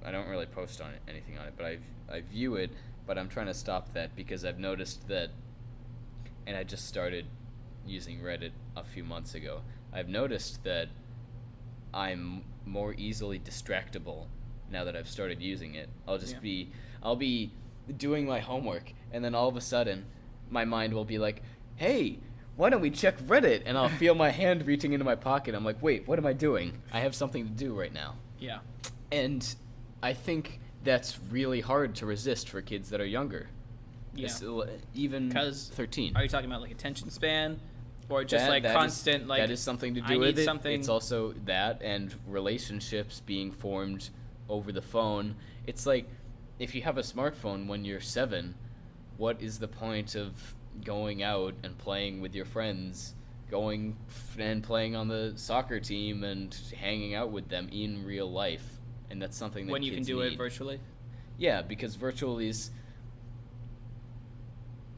I don't really post on anything on it, but I view it, but I'm trying to stop that because I've noticed that, and I just started using Reddit a few months ago. I've noticed that I'm more easily distractible now that I've started using it. I'll be doing my homework, and then all of a sudden my mind will be like, hey, why don't we check Reddit? And I'll feel my hand reaching into my pocket. I'm like, wait, what am I doing? I have something to do right now. Yeah. And I think that's really hard to resist for kids that are younger. Yeah. Even 13. Are you talking about like attention span? Or just like constant, like that is something to I do with need it. something. It's also that and relationships being formed over the phone. It's like if you have a smartphone when you're 7, what is the point of going out and playing with your friends, going and playing on the soccer team and hanging out with them in real life? And that's something that when you can kids do need. it virtually. Yeah, because virtually is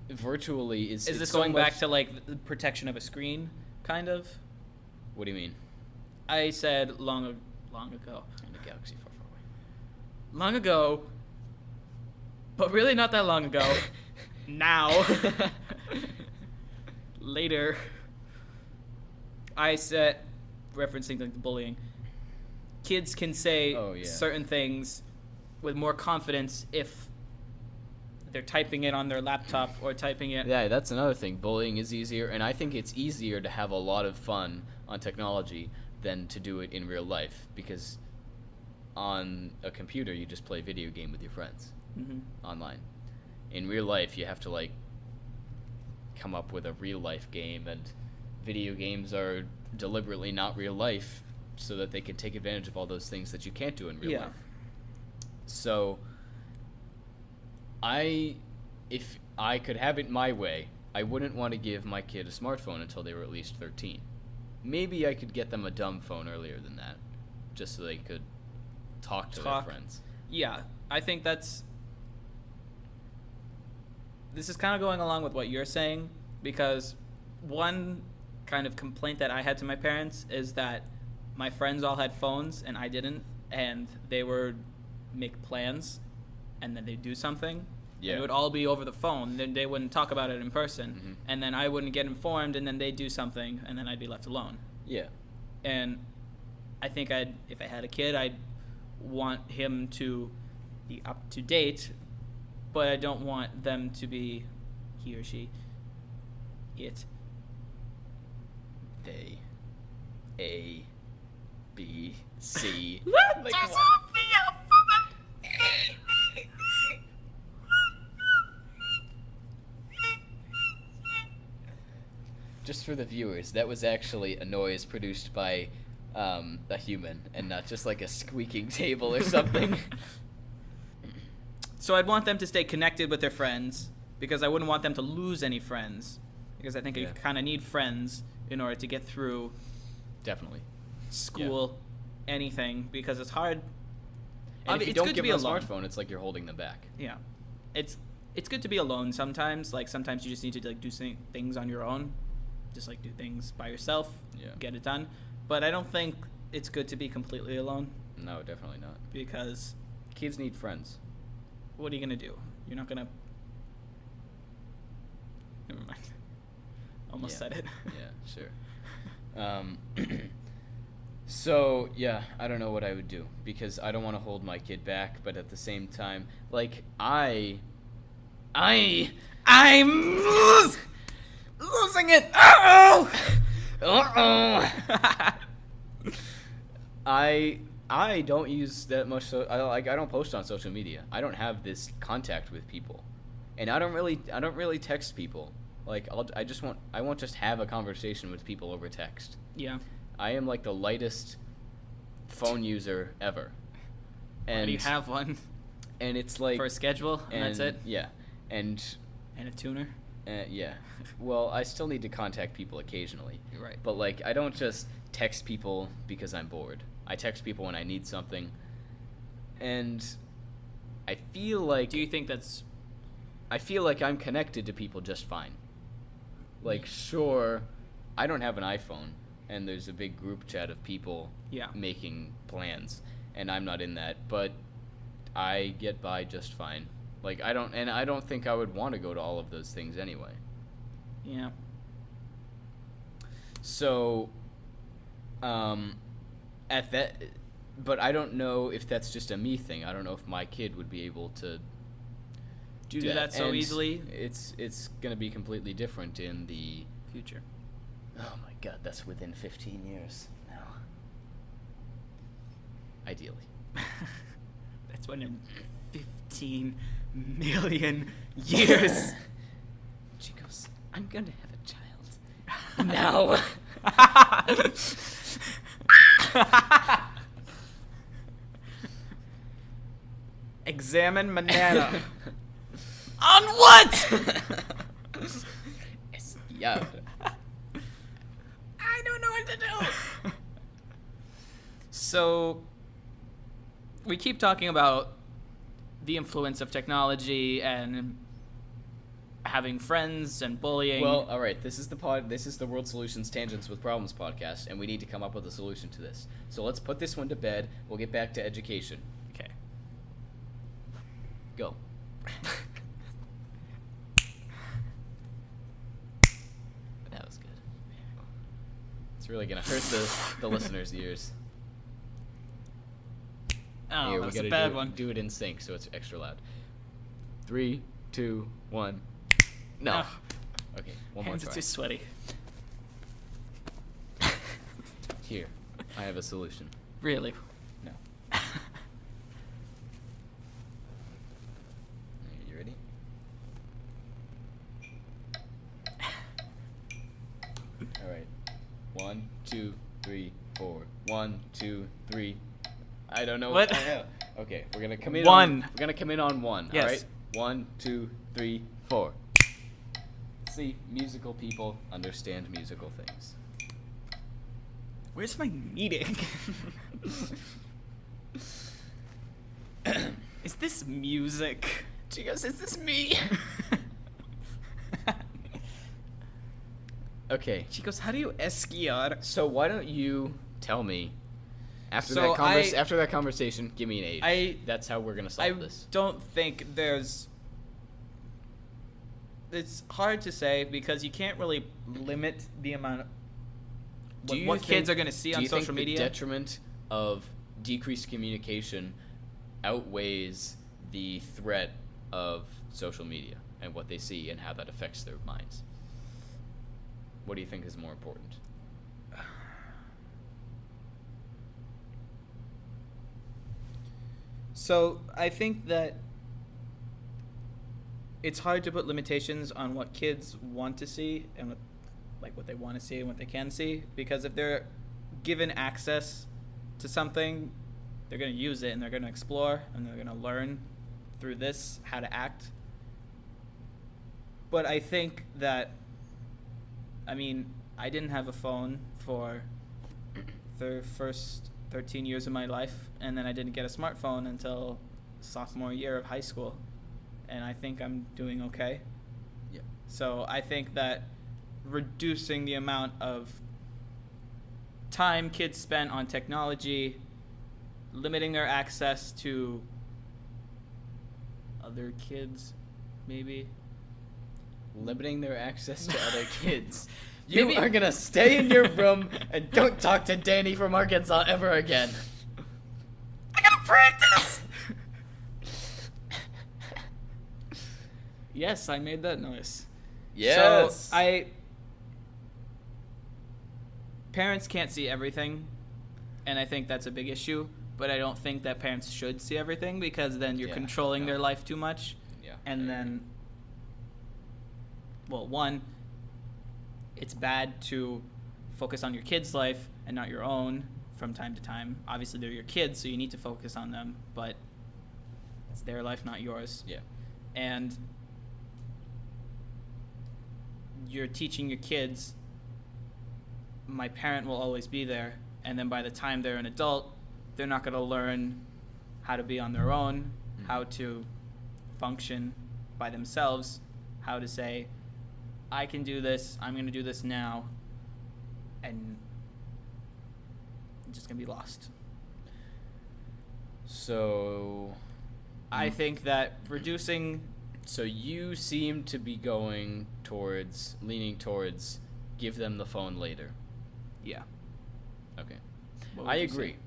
Is it's this so going much- back to like the protection of a screen, kind of? What do you mean? I said long ago. In a galaxy far, far away. Long ago, but really not that long ago. Now. Later. I said, referencing like the bullying, kids can say certain things with more confidence if they're typing it on their laptop or typing it. Yeah, that's another thing. Bullying is easier, and I think it's easier to have a lot of fun on technology than to do it in real life, because on a computer you just play a video game with your friends online. In real life you have to like come up with a real life game, and video games are deliberately not real life so that they can take advantage of all those things that you can't do in real life. So if I could have it my way, I wouldn't want to give my kid a smartphone until they were at least 13. Maybe I could get them a dumb phone earlier than that, just so they could talk to their friends. Yeah, I think this is kind of going along with what you're saying, because one kind of complaint that I had to my parents is that my friends all had phones and I didn't, and they would make plans and then they'd do something. Yeah. It would all be over the phone. Then they wouldn't talk about it in person. And then I wouldn't get informed, and then they'd do something, and then I'd be left alone. Yeah. And I think if I had a kid, I'd want him to be up to date, but I don't want them to be, he or she, it. They. A. B. C. Like what? Just for the viewers, that was actually a noise produced by a human, and not just like a squeaking table or something. So I'd want them to stay connected with their friends, because I wouldn't want them to lose any friends, because I think you kind of need friends in order to get through Definitely. school, anything, because it's hard. And if you it's don't good give to be them a alone. smartphone, it's like you're holding them back. Yeah, it's good to be alone sometimes. Like sometimes you just need to like do things on your own, just like do things by yourself, get it done. But I don't think it's good to be completely alone. No, definitely not. Because kids need friends. What are you gonna do? You're not gonna. Never mind. Almost said it. Yeah, sure. So, yeah, I don't know what I would do, because I don't want to hold my kid back, but at the same time, like, I'm losing it! Uh-oh! I don't use that much, I don't post on social media. I don't have this contact with people. And I don't really text people. Like, I won't just have a conversation with people over text. Yeah. I am like the lightest phone user ever. And Why do you have one? And it's like for a schedule, and that's it. Yeah, and a tuner. Yeah. Well, I still need to contact people occasionally. Right. But like, I don't just text people because I'm bored. I text people when I need something. And I feel like. Do you think that's? I feel like I'm connected to people just fine. Like, sure, I don't have an iPhone, and there's a big group chat of people making plans, and I'm not in that, but I get by just fine. Like, I don't think I would want to go to all of those things anyway. Yeah. So, but I don't know if that's just a me thing. I don't know if my kid would be able to do that so easily. It's gonna be completely different in the future. Oh my god, that's within 15 years now. Ideally. That's when in 15 million years. She goes, I'm gonna have a child. Now. Examine banana. On what? Yeah. I don't know what to do. So, we keep talking about the influence of technology and having friends and bullying. Well, all right. This is the World Solutions Tangents with Problems podcast, and we need to come up with a solution to this. So let's put this one to bed. We'll get back to education. Okay. Go. That was good. It's really gonna hurt the listeners' ears. Oh, Here, that was we a gotta bad one. do it in sync, so it's extra loud. 3, 2, 1. No. Oh. Okay, one more Hands are try. too sweaty. Here, I have a solution. Really? No. You ready? All right. 1, 2, 3, 4. 1, 2, 3. I don't know. What? I know. Okay, we're gonna come in. One. We're gonna come in on 1. Yes. All right. 1, 2, 3, 4. See, musical people understand musical things. Where's my meeting? Is this music? She goes, "Is this me?" Okay. She goes, how do you esquiar? So why don't you tell me after So after that conversation, give me an age. That's how we're gonna I solve this. don't think there's... It's hard to say because you can't really limit the amount of what kids are going to see on social media. The detriment of decreased communication outweighs the threat of social media and what they see and how that affects their minds? What do you think is more important? So I think that it's hard to put limitations on what kids want to see and what they want to see and what they can see, because if they're given access to something, they're going to use it and they're going to explore and they're going to learn through this how to act. But I think that, I mean, I didn't have a phone for the first 13 years of my life, and then I didn't get a smartphone until sophomore year of high school, and I think I'm doing okay. Yeah. So I think that reducing the amount of time kids spend on technology, limiting their access to other kids, maybe. Limiting their access to other kids. You Maybe- are gonna stay in your room and don't talk to Danny from Arkansas ever again. I gotta practice! Yes, I made that noise. Yes. So parents can't see everything, and I think that's a big issue, but I don't think that parents should see everything, because then you're Yeah, controlling no. their life too much. Yeah. And then, well, one, it's bad to focus on your kid's life and not your own from time to time. Obviously, they're your kids, so you need to focus on them, but it's their life, not yours. Yeah. And you're teaching your kids, my parent will always be there, and then by the time they're an adult, they're not going to learn how to be on their own, how to function by themselves, how to say, I can do this, I'm going to do this now, and it's just going to be lost. So I think that reducing... So you seem to be leaning towards give them the phone later. Yeah. Okay. What would I you agree.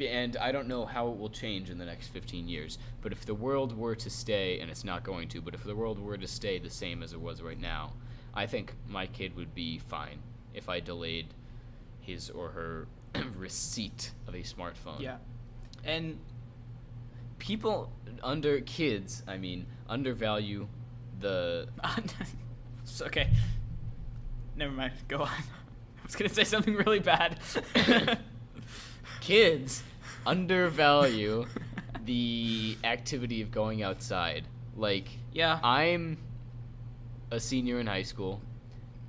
And I don't know how it will change in the next 15 years, but if the world were to stay, and it's not going to, but if the world were to stay the same as it was right now, I think my kid would be fine if I delayed his or her receipt of a smartphone. Yeah. And People undervalue the... okay. Never mind. Go on. was going to say something really bad. Kids undervalue the activity of going outside. Like, Yeah. I'm a senior in high school,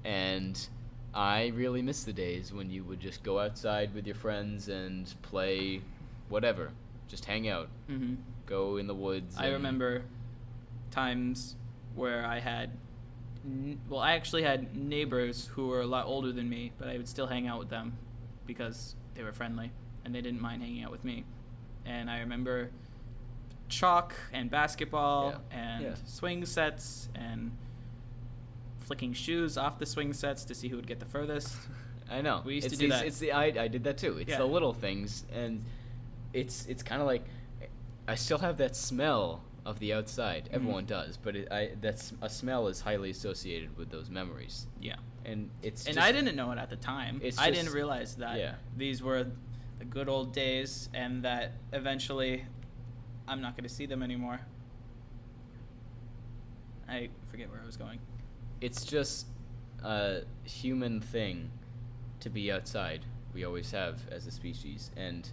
and I really miss the days when you would just go outside with your friends and play whatever. Just hang out. Mm-hmm. Go in the woods. I remember times where I had, I actually had neighbors who were a lot older than me, but I would still hang out with them because they were friendly and they didn't mind hanging out with me. And I remember chalk and basketball and swing sets and flicking shoes off the swing sets to see who would get the furthest. I know. We used to do that. I did that too. It's the little things, and it's kind of like I still have that smell of the outside. Mm-hmm. Everyone does, but that's a smell is highly associated with those memories. Yeah, and I didn't know it at the time. I didn't realize that these were the good old days, and that eventually I'm not going to see them anymore. I forget where I was going. It's just a human thing to be outside. We always have as a species, and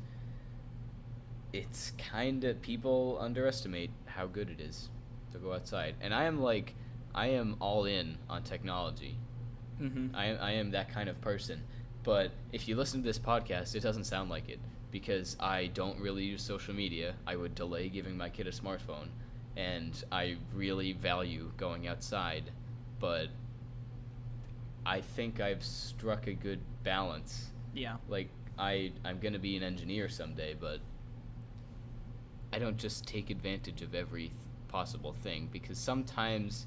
it's kind of, people underestimate how good it is to go outside. And I am all in on technology. Mm-hmm. I am that kind of person. But if you listen to this podcast, it doesn't sound like it, because I don't really use social media. I would delay giving my kid a smartphone, and I really value going outside. But I think I've struck a good balance. Yeah. Like, I'm going to be an engineer someday, but I don't just take advantage of every possible thing, because sometimes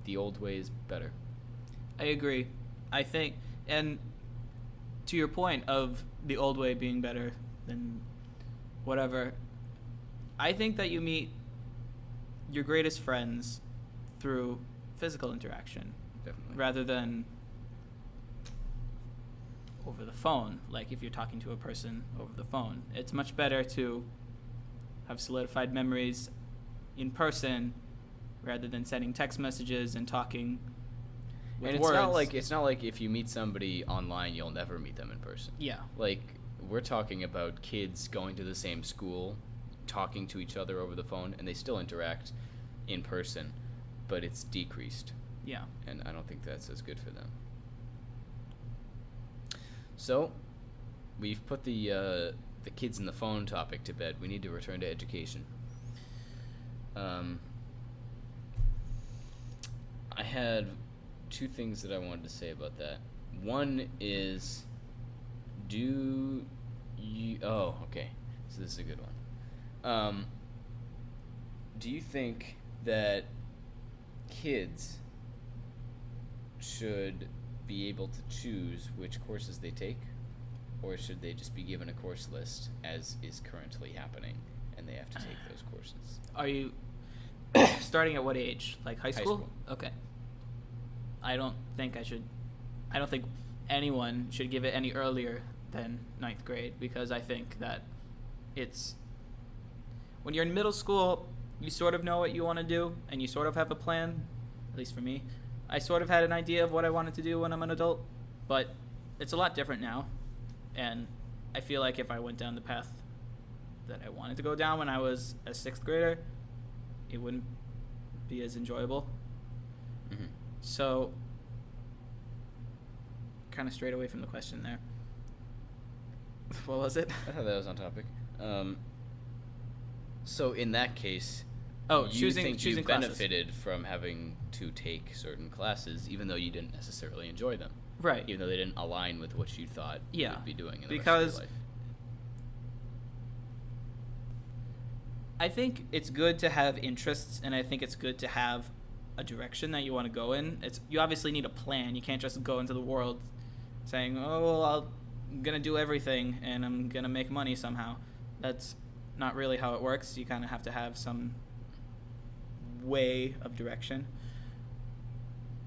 the old way is better. I agree. I think, and to your point of the old way being better than whatever, I think that you meet your greatest friends through physical interaction. Definitely. Rather than over the phone. Like, if you're talking to a person over the phone, it's much better to have solidified memories in person rather than sending text messages and talking with and words. It's not like if you meet somebody online, you'll never meet them in person. Yeah. Like, we're talking about kids going to the same school, talking to each other over the phone, and they still interact in person, but it's decreased. Yeah. And I don't think that's as good for them. So, we've put the kids in the phone topic to bed. We need to return to education. I had two things that I wanted to say about that. One is, so this is a good one. Do you think that kids should be able to choose which courses they take, or should they just be given a course list as is currently happening and they have to take those courses? Are you starting at what age? Like high school? Okay. I don't think anyone should give it any earlier than 9th grade, because I think that it's, when you're in middle school, you sort of know what you want to do and you sort of have a plan, at least for me. I sort of had an idea of what I wanted to do when I'm an adult, but it's a lot different now. And I feel like if I went down the path that I wanted to go down when I was a 6th grader, it wouldn't be as enjoyable. Mm-hmm. So, kind of strayed away from the question there. What was it? I thought that was on topic. So in that case, choosing you classes. benefited from having to take certain classes, even though you didn't necessarily enjoy them. Right. Even though they didn't align with what you thought you would be doing in the rest of your life. I think it's good to have interests, and I think it's good to have a direction that you want to go in. You obviously need a plan. You can't just go into the world saying, I'm going to do everything and I'm going to make money somehow. That's not really how it works. You kind of have to have some way of direction.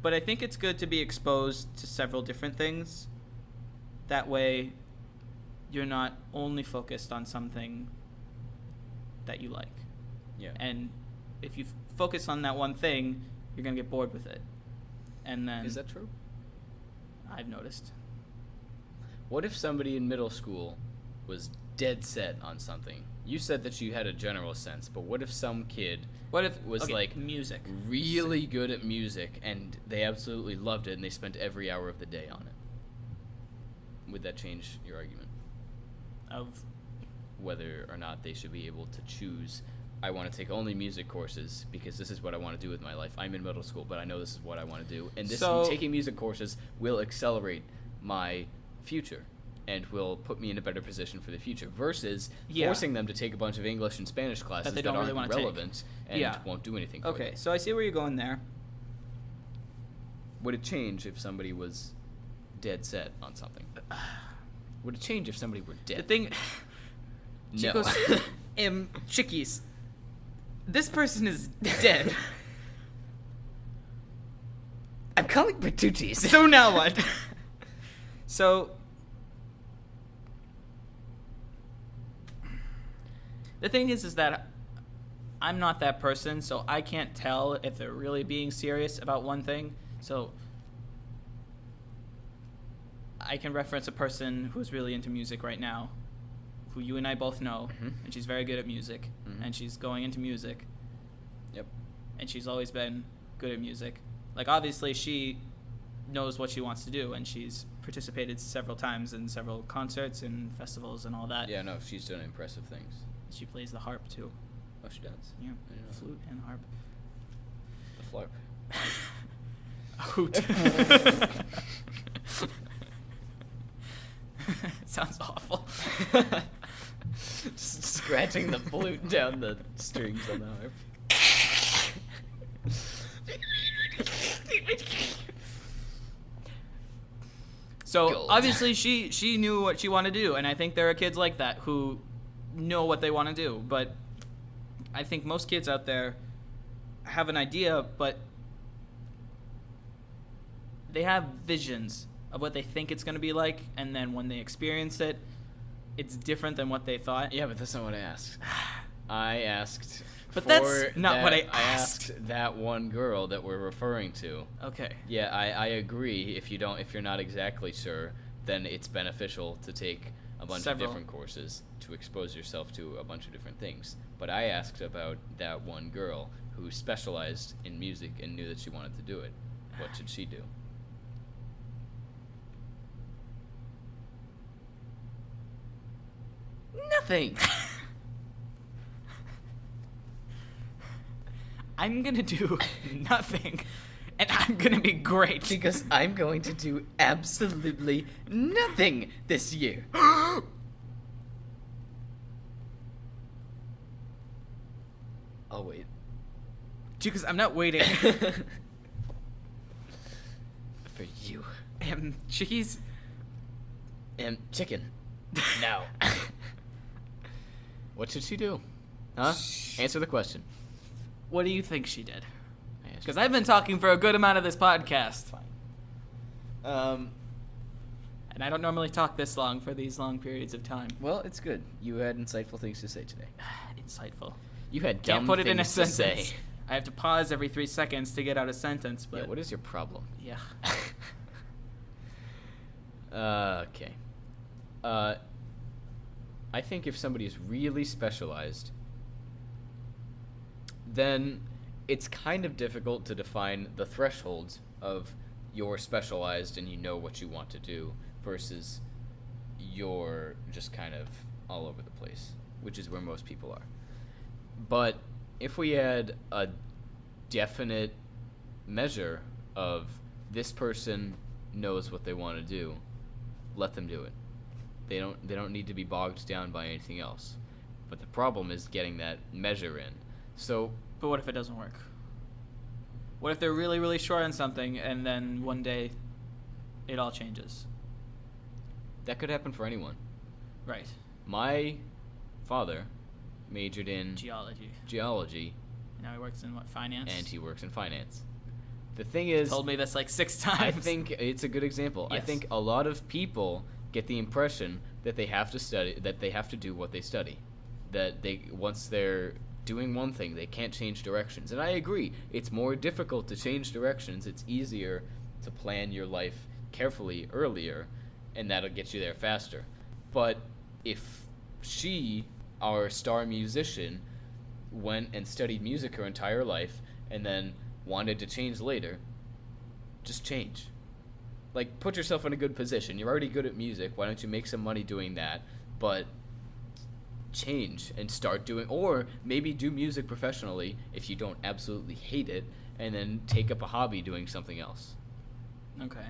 But I think it's good to be exposed to several different things. That way, you're not only focused on something that you like. Yeah. And if you focus on that one thing, you're going to get bored with it. And then... Is that true? I've noticed. What if somebody in middle school was dead set on something? You said that you had a general sense, but what if some kid was like music, really good at music and they absolutely loved it and they spent every hour of the day on it? Would that change your argument of whether or not they should be able to choose? I want to take only music courses because this is what I want to do with my life. I'm in middle school, but I know this is what I want to do, and taking music courses will accelerate my future and will put me in a better position for the future versus forcing them to take a bunch of English and Spanish classes that aren't really relevant and won't do anything for Okay, you. so I see where you're going there. Would it change if somebody was dead set on something? Would it change if somebody were dead? The thing... No. Chicos, chickies, this person is dead. I'm calling patooties. So now what? So... The thing is that I'm not that person, so I can't tell if they're really being serious about one thing. So I can reference a person who's really into music right now, who you and I both know, and she's very good at music, and she's going into music. Yep. And she's always been good at music. Like, obviously, she knows what she wants to do, and she's participated several times in several concerts and festivals and all that. Yeah, no, she's done impressive things. She plays the harp, too. Oh, she does? Yeah, flute and harp. The flarp. A hoot. Sounds awful. Just scratching the flute down the strings on the harp. So Gold. obviously she knew what she wanted to do, and I think there are kids like that who know what they want to do. But I think most kids out there have an idea, but they have visions of what they think it's going to be like, and then when they experience it, it's different than what they thought. Yeah, but that's not what I asked. I asked. But that's not what I asked that one girl that we're referring to. Okay. Yeah, I agree. If you're not exactly sure, then it's beneficial to take a bunch of different courses to expose yourself to a bunch of different things. But I asked about that one girl who specialized in music and knew that she wanted to do it. What should she do? Nothing. I'm gonna do nothing, and I'm gonna be great. Because I'm going to do absolutely nothing this year. I'll wait. Because I'm not waiting. For you. Chickies. Chicken. No. What should she do? Huh? Answer the question. What do you think she did? Because I've been talking for a good amount of this podcast. Fine. And I don't normally talk this long for these long periods of time. Well, it's good. You had insightful things to say today. Insightful. You had Can't dumb put it in a things to sentence. say. I have to pause every 3 seconds to get out a sentence. But Yeah, what is your problem? Yeah. Okay. I think if somebody is really specialized, then it's kind of difficult to define the thresholds of you're specialized and you know what you want to do versus you're just kind of all over the place, which is where most people are. But if we had a definite measure of this person knows what they want to do, let them do it. They don't need to be bogged down by anything else. But the problem is getting that measure in. So, but what if it doesn't work? What if they're really, really short on something and then one day it all changes? that could happen for anyone. Right. My father majored in Geology. Now he works in what, finance? And he works in finance. The thing is, told me this like 6 times. I think it's a good example. Yes. I think a lot of people get the impression that they have to study, that they have to do what they study, that they once they're doing one thing, they can't change directions. And I agree. It's more difficult to change directions. It's easier to plan your life carefully earlier and that'll get you there faster. But if she, our star musician, went and studied music her entire life and then wanted to change later, just change. Like, put yourself in a good position. You're already good at music. Why don't you make some money doing that? But change and start doing, or maybe do music professionally if you don't absolutely hate it, and then take up a hobby doing something else. Okay.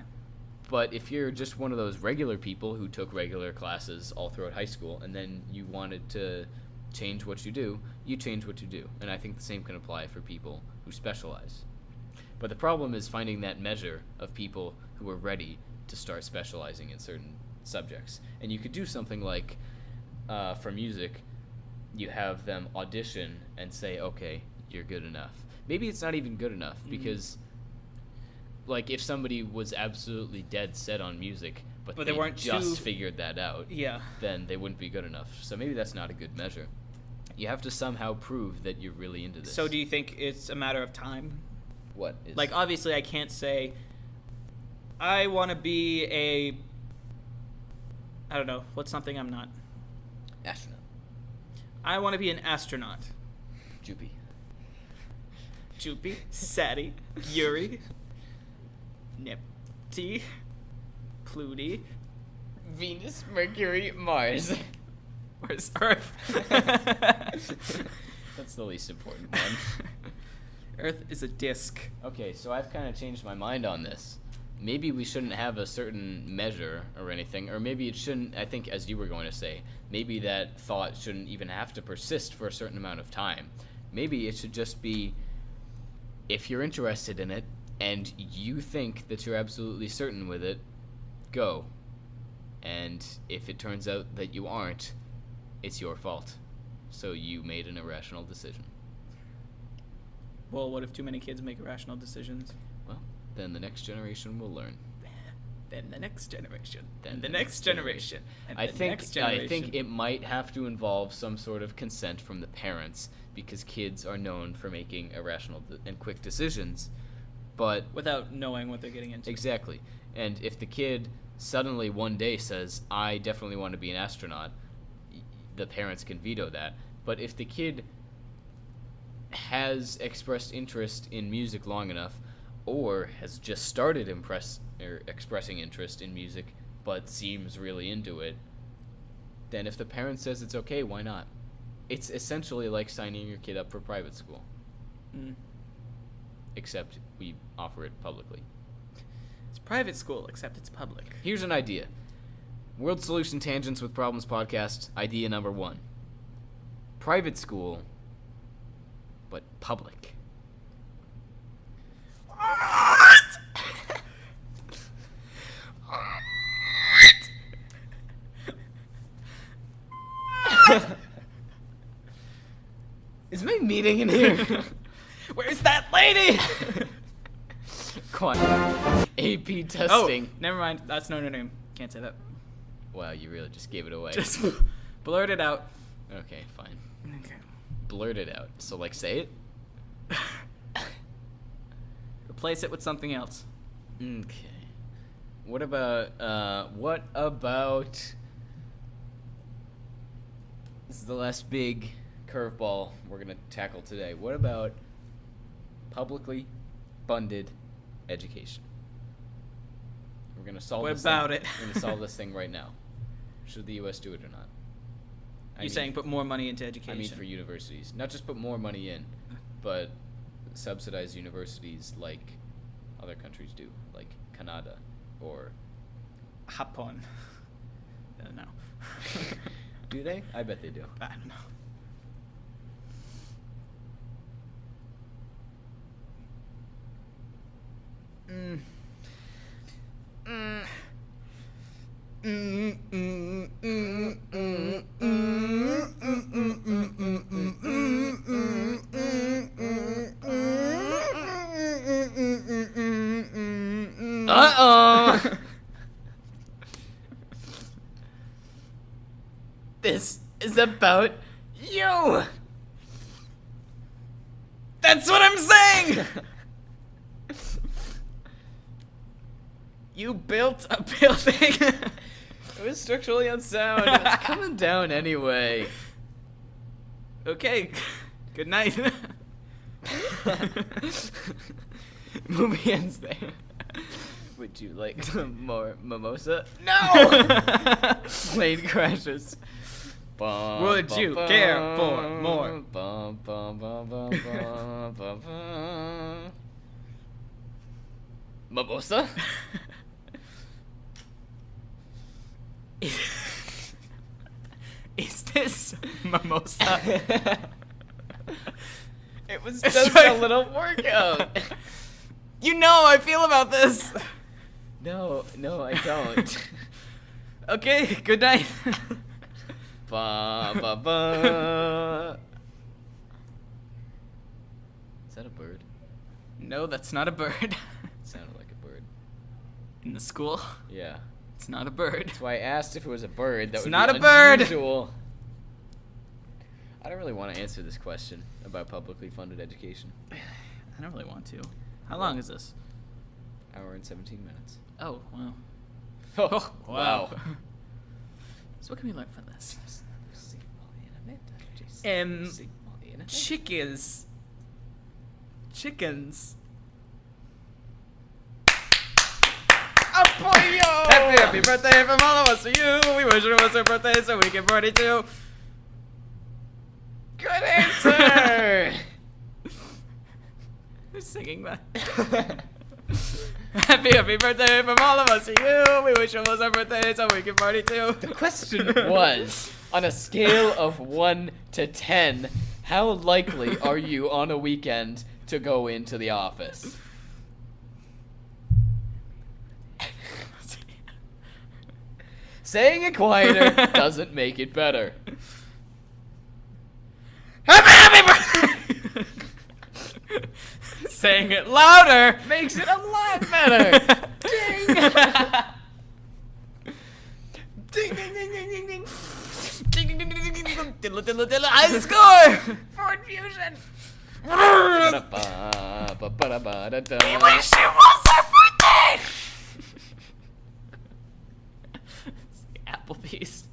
But if you're just one of those regular people who took regular classes all throughout high school and then you wanted to change what you do, you change what you do. And I think the same can apply for people who specialize. But the problem is finding that measure of people who are ready to start specializing in certain subjects. And you could do something like, for music, you have them audition and say, okay, you're good enough. Maybe it's not even good enough, because like, if somebody was absolutely dead set on music, but they weren't just figured that out, then they wouldn't be good enough. So maybe that's not a good measure. You have to somehow prove that you're really into this. So do you think it's a matter of time? What is... Like, obviously I can't say, I want to be a, I don't know, what's something I'm not? Astronaut. I want to be an astronaut. Jupi, Sati, Yuri, Nepti, Pluty, Venus, Mercury, Mars. Where's Earth? That's the least important one. Earth is a disc. Okay, so I've kind of changed my mind on this. Maybe we shouldn't have a certain measure or anything, or maybe it shouldn't, I think, as you were going to say, maybe that thought shouldn't even have to persist for a certain amount of time. Maybe it should just be, if you're interested in it, and you think that you're absolutely certain with it, go. And if it turns out that you aren't, it's your fault. So you made an irrational decision. Well, what if too many kids make irrational decisions? Well, then the next generation will learn. Then the next generation. Then the next generation. I think it might have to involve some sort of consent from the parents, because kids are known for making irrational and quick decisions, but without knowing what they're getting into. Exactly. And if the kid suddenly one day says, I definitely want to be an astronaut, the parents can veto that. But if the kid has expressed interest in music long enough, or has just started expressing interest in music but seems really into it, then if the parent says it's okay, why not? It's essentially like signing your kid up for private school. Except we offer it publicly. It's private school, except it's public. Here's an idea. World Solution Tangents with Problems podcast, idea number 1. Private school, but public. Is my meeting in here? Where's that lady? Come on. AP testing. Oh, never mind. That's not her name. Can't say that. Wow, you really just gave it away. Just blurt it out. Okay, fine. Okay. Blurt it out. So, like, say it? Replace it with something else. Okay. What about, this is the last big curveball we're going to tackle today. What about publicly funded education? We're going to solve What this about thing. it? We're going to solve this thing right now. Should the U.S. do it or not? You're saying put more money into education? I mean for universities. Not just put more money in, but subsidize universities like other countries do, like Canada or... Japan. No. Do they? I bet they do. I don't know. Uh-oh. This is about you. That's what I'm saying. You built a building. It was structurally unsound. It's coming down anyway. Okay. Good night. Movie ends there. Would you like some more mimosa? No! Plane crashes. Would you care for more? Mimosa? Is this mimosa? It was just a little workout. You know how I feel about this. No, I don't. Okay, good night. Ba ba ba. Is that a bird? No, that's not a bird. It sounded like a bird. In the school, Yeah. it's not a bird. That's why I asked if it was a bird. That It's would not be a bird! unusual. I don't really want to answer this question about publicly funded education. I don't really want to. How long is this? Hour and 17 minutes. Oh, wow. Oh, wow. So what can we learn from this? Chickens. Happy birthday from all of us to you. We wish it was her birthday so we can party too. Good answer! Who's singing that? Happy birthday from all of us to you. We wish it was our birthday so we can party too. The question was, on a scale of 1 to 10, how likely are you on a weekend to go into the office? Saying it quieter doesn't make it better. Happy birthday! Saying it louder Makes it a lot better. Ding! Ding, ding, ding, ding, ding, ding. Ding, ding, ding, ding, ding, ding. Diddle, diddle, diddle. I score! For infusion! We wish it was our birthday! Applebee's.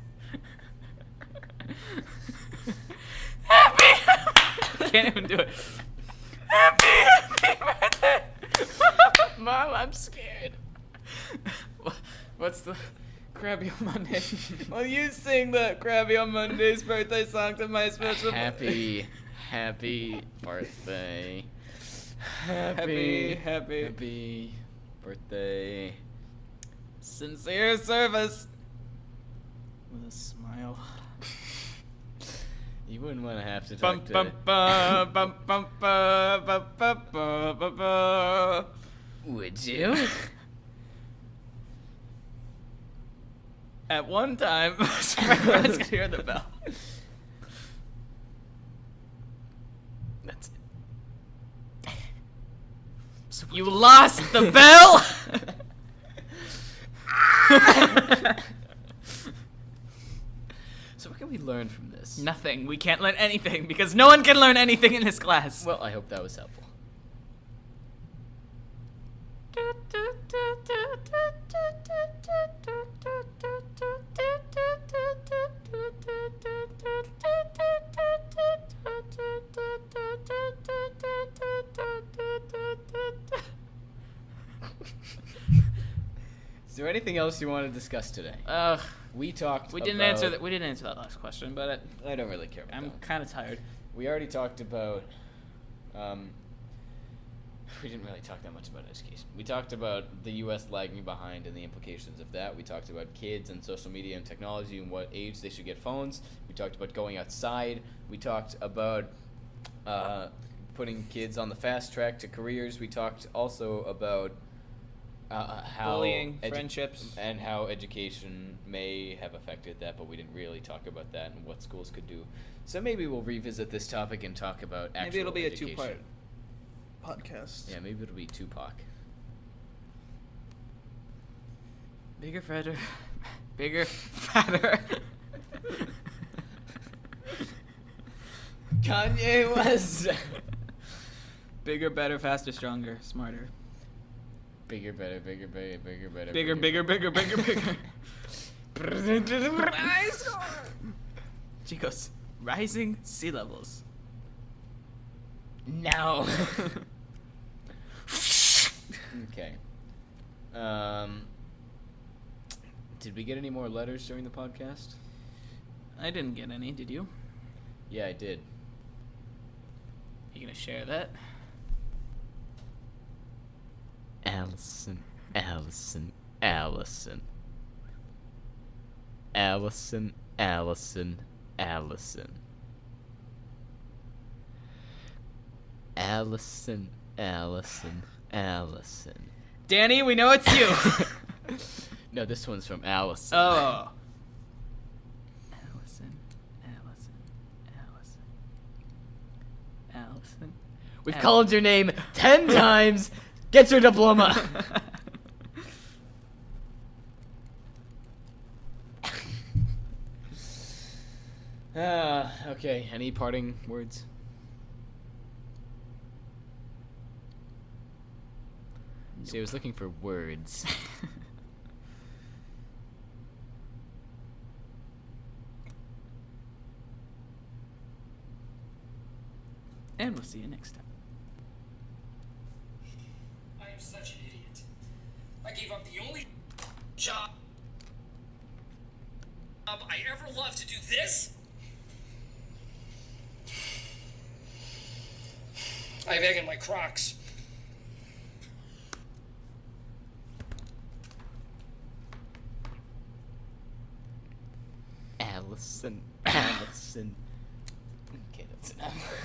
Happy! Can't even do it. Happy birthday! Mom, I'm scared. What's the Krabby on Monday? Well, you sing the Krabby on Monday's birthday song to my special Happy birthday. Happy birthday. sincere service with a smile. You wouldn't want to have to Bum talk to... bum bum bum bum bum bum bum bum bum bum. Would you? At one time, everyone's gonna hear the bell. That's it. So you lost the bell. So what can we learn from this? Nothing. We can't learn anything because no one can learn anything in this class. Well, I hope that was helpful. Is there anything else you want to discuss today? We talked. We didn't answer that. We didn't answer that last question, but I don't really care about I'm that. kind of tired. We already talked about. We didn't really talk that much about education. We talked about the U.S. lagging behind and the implications of that. We talked about kids and social media and technology and what age they should get phones. We talked about going outside. We talked about putting kids on the fast track to careers. We talked also about how Bullying, friendships, and how education may have affected that, but we didn't really talk about that and what schools could do. So maybe we'll revisit this topic and talk about actual Maybe it'll be education. a two-part podcast. Yeah, maybe it'll be Tupac. Bigger, fatter, bigger, fatter. Kanye West. Bigger, better, faster, stronger, smarter. Bigger, better, bigger, better, bigger, better. Bigger, bigger, bigger, bigger, bigger. She goes, rising sea levels. No. Okay. Did we get any more letters during the podcast? I didn't get any, did you? Yeah, I did. You gonna share that? Allison, Allison, Allison. Allison, Allison, Allison. Allison, Allison, Allison. Danny, we know it's you. No, this one's from Allison. Oh. Allison, Allison, Allison. Allison. We've called your name 10 times. Get your diploma. Okay. Any parting words? See, I was looking for words. And we'll see you next time. I am such an idiot. I gave up the only job I ever loved to do this. I have egg in my Crocs. Allison, Allison. Okay, that's enough.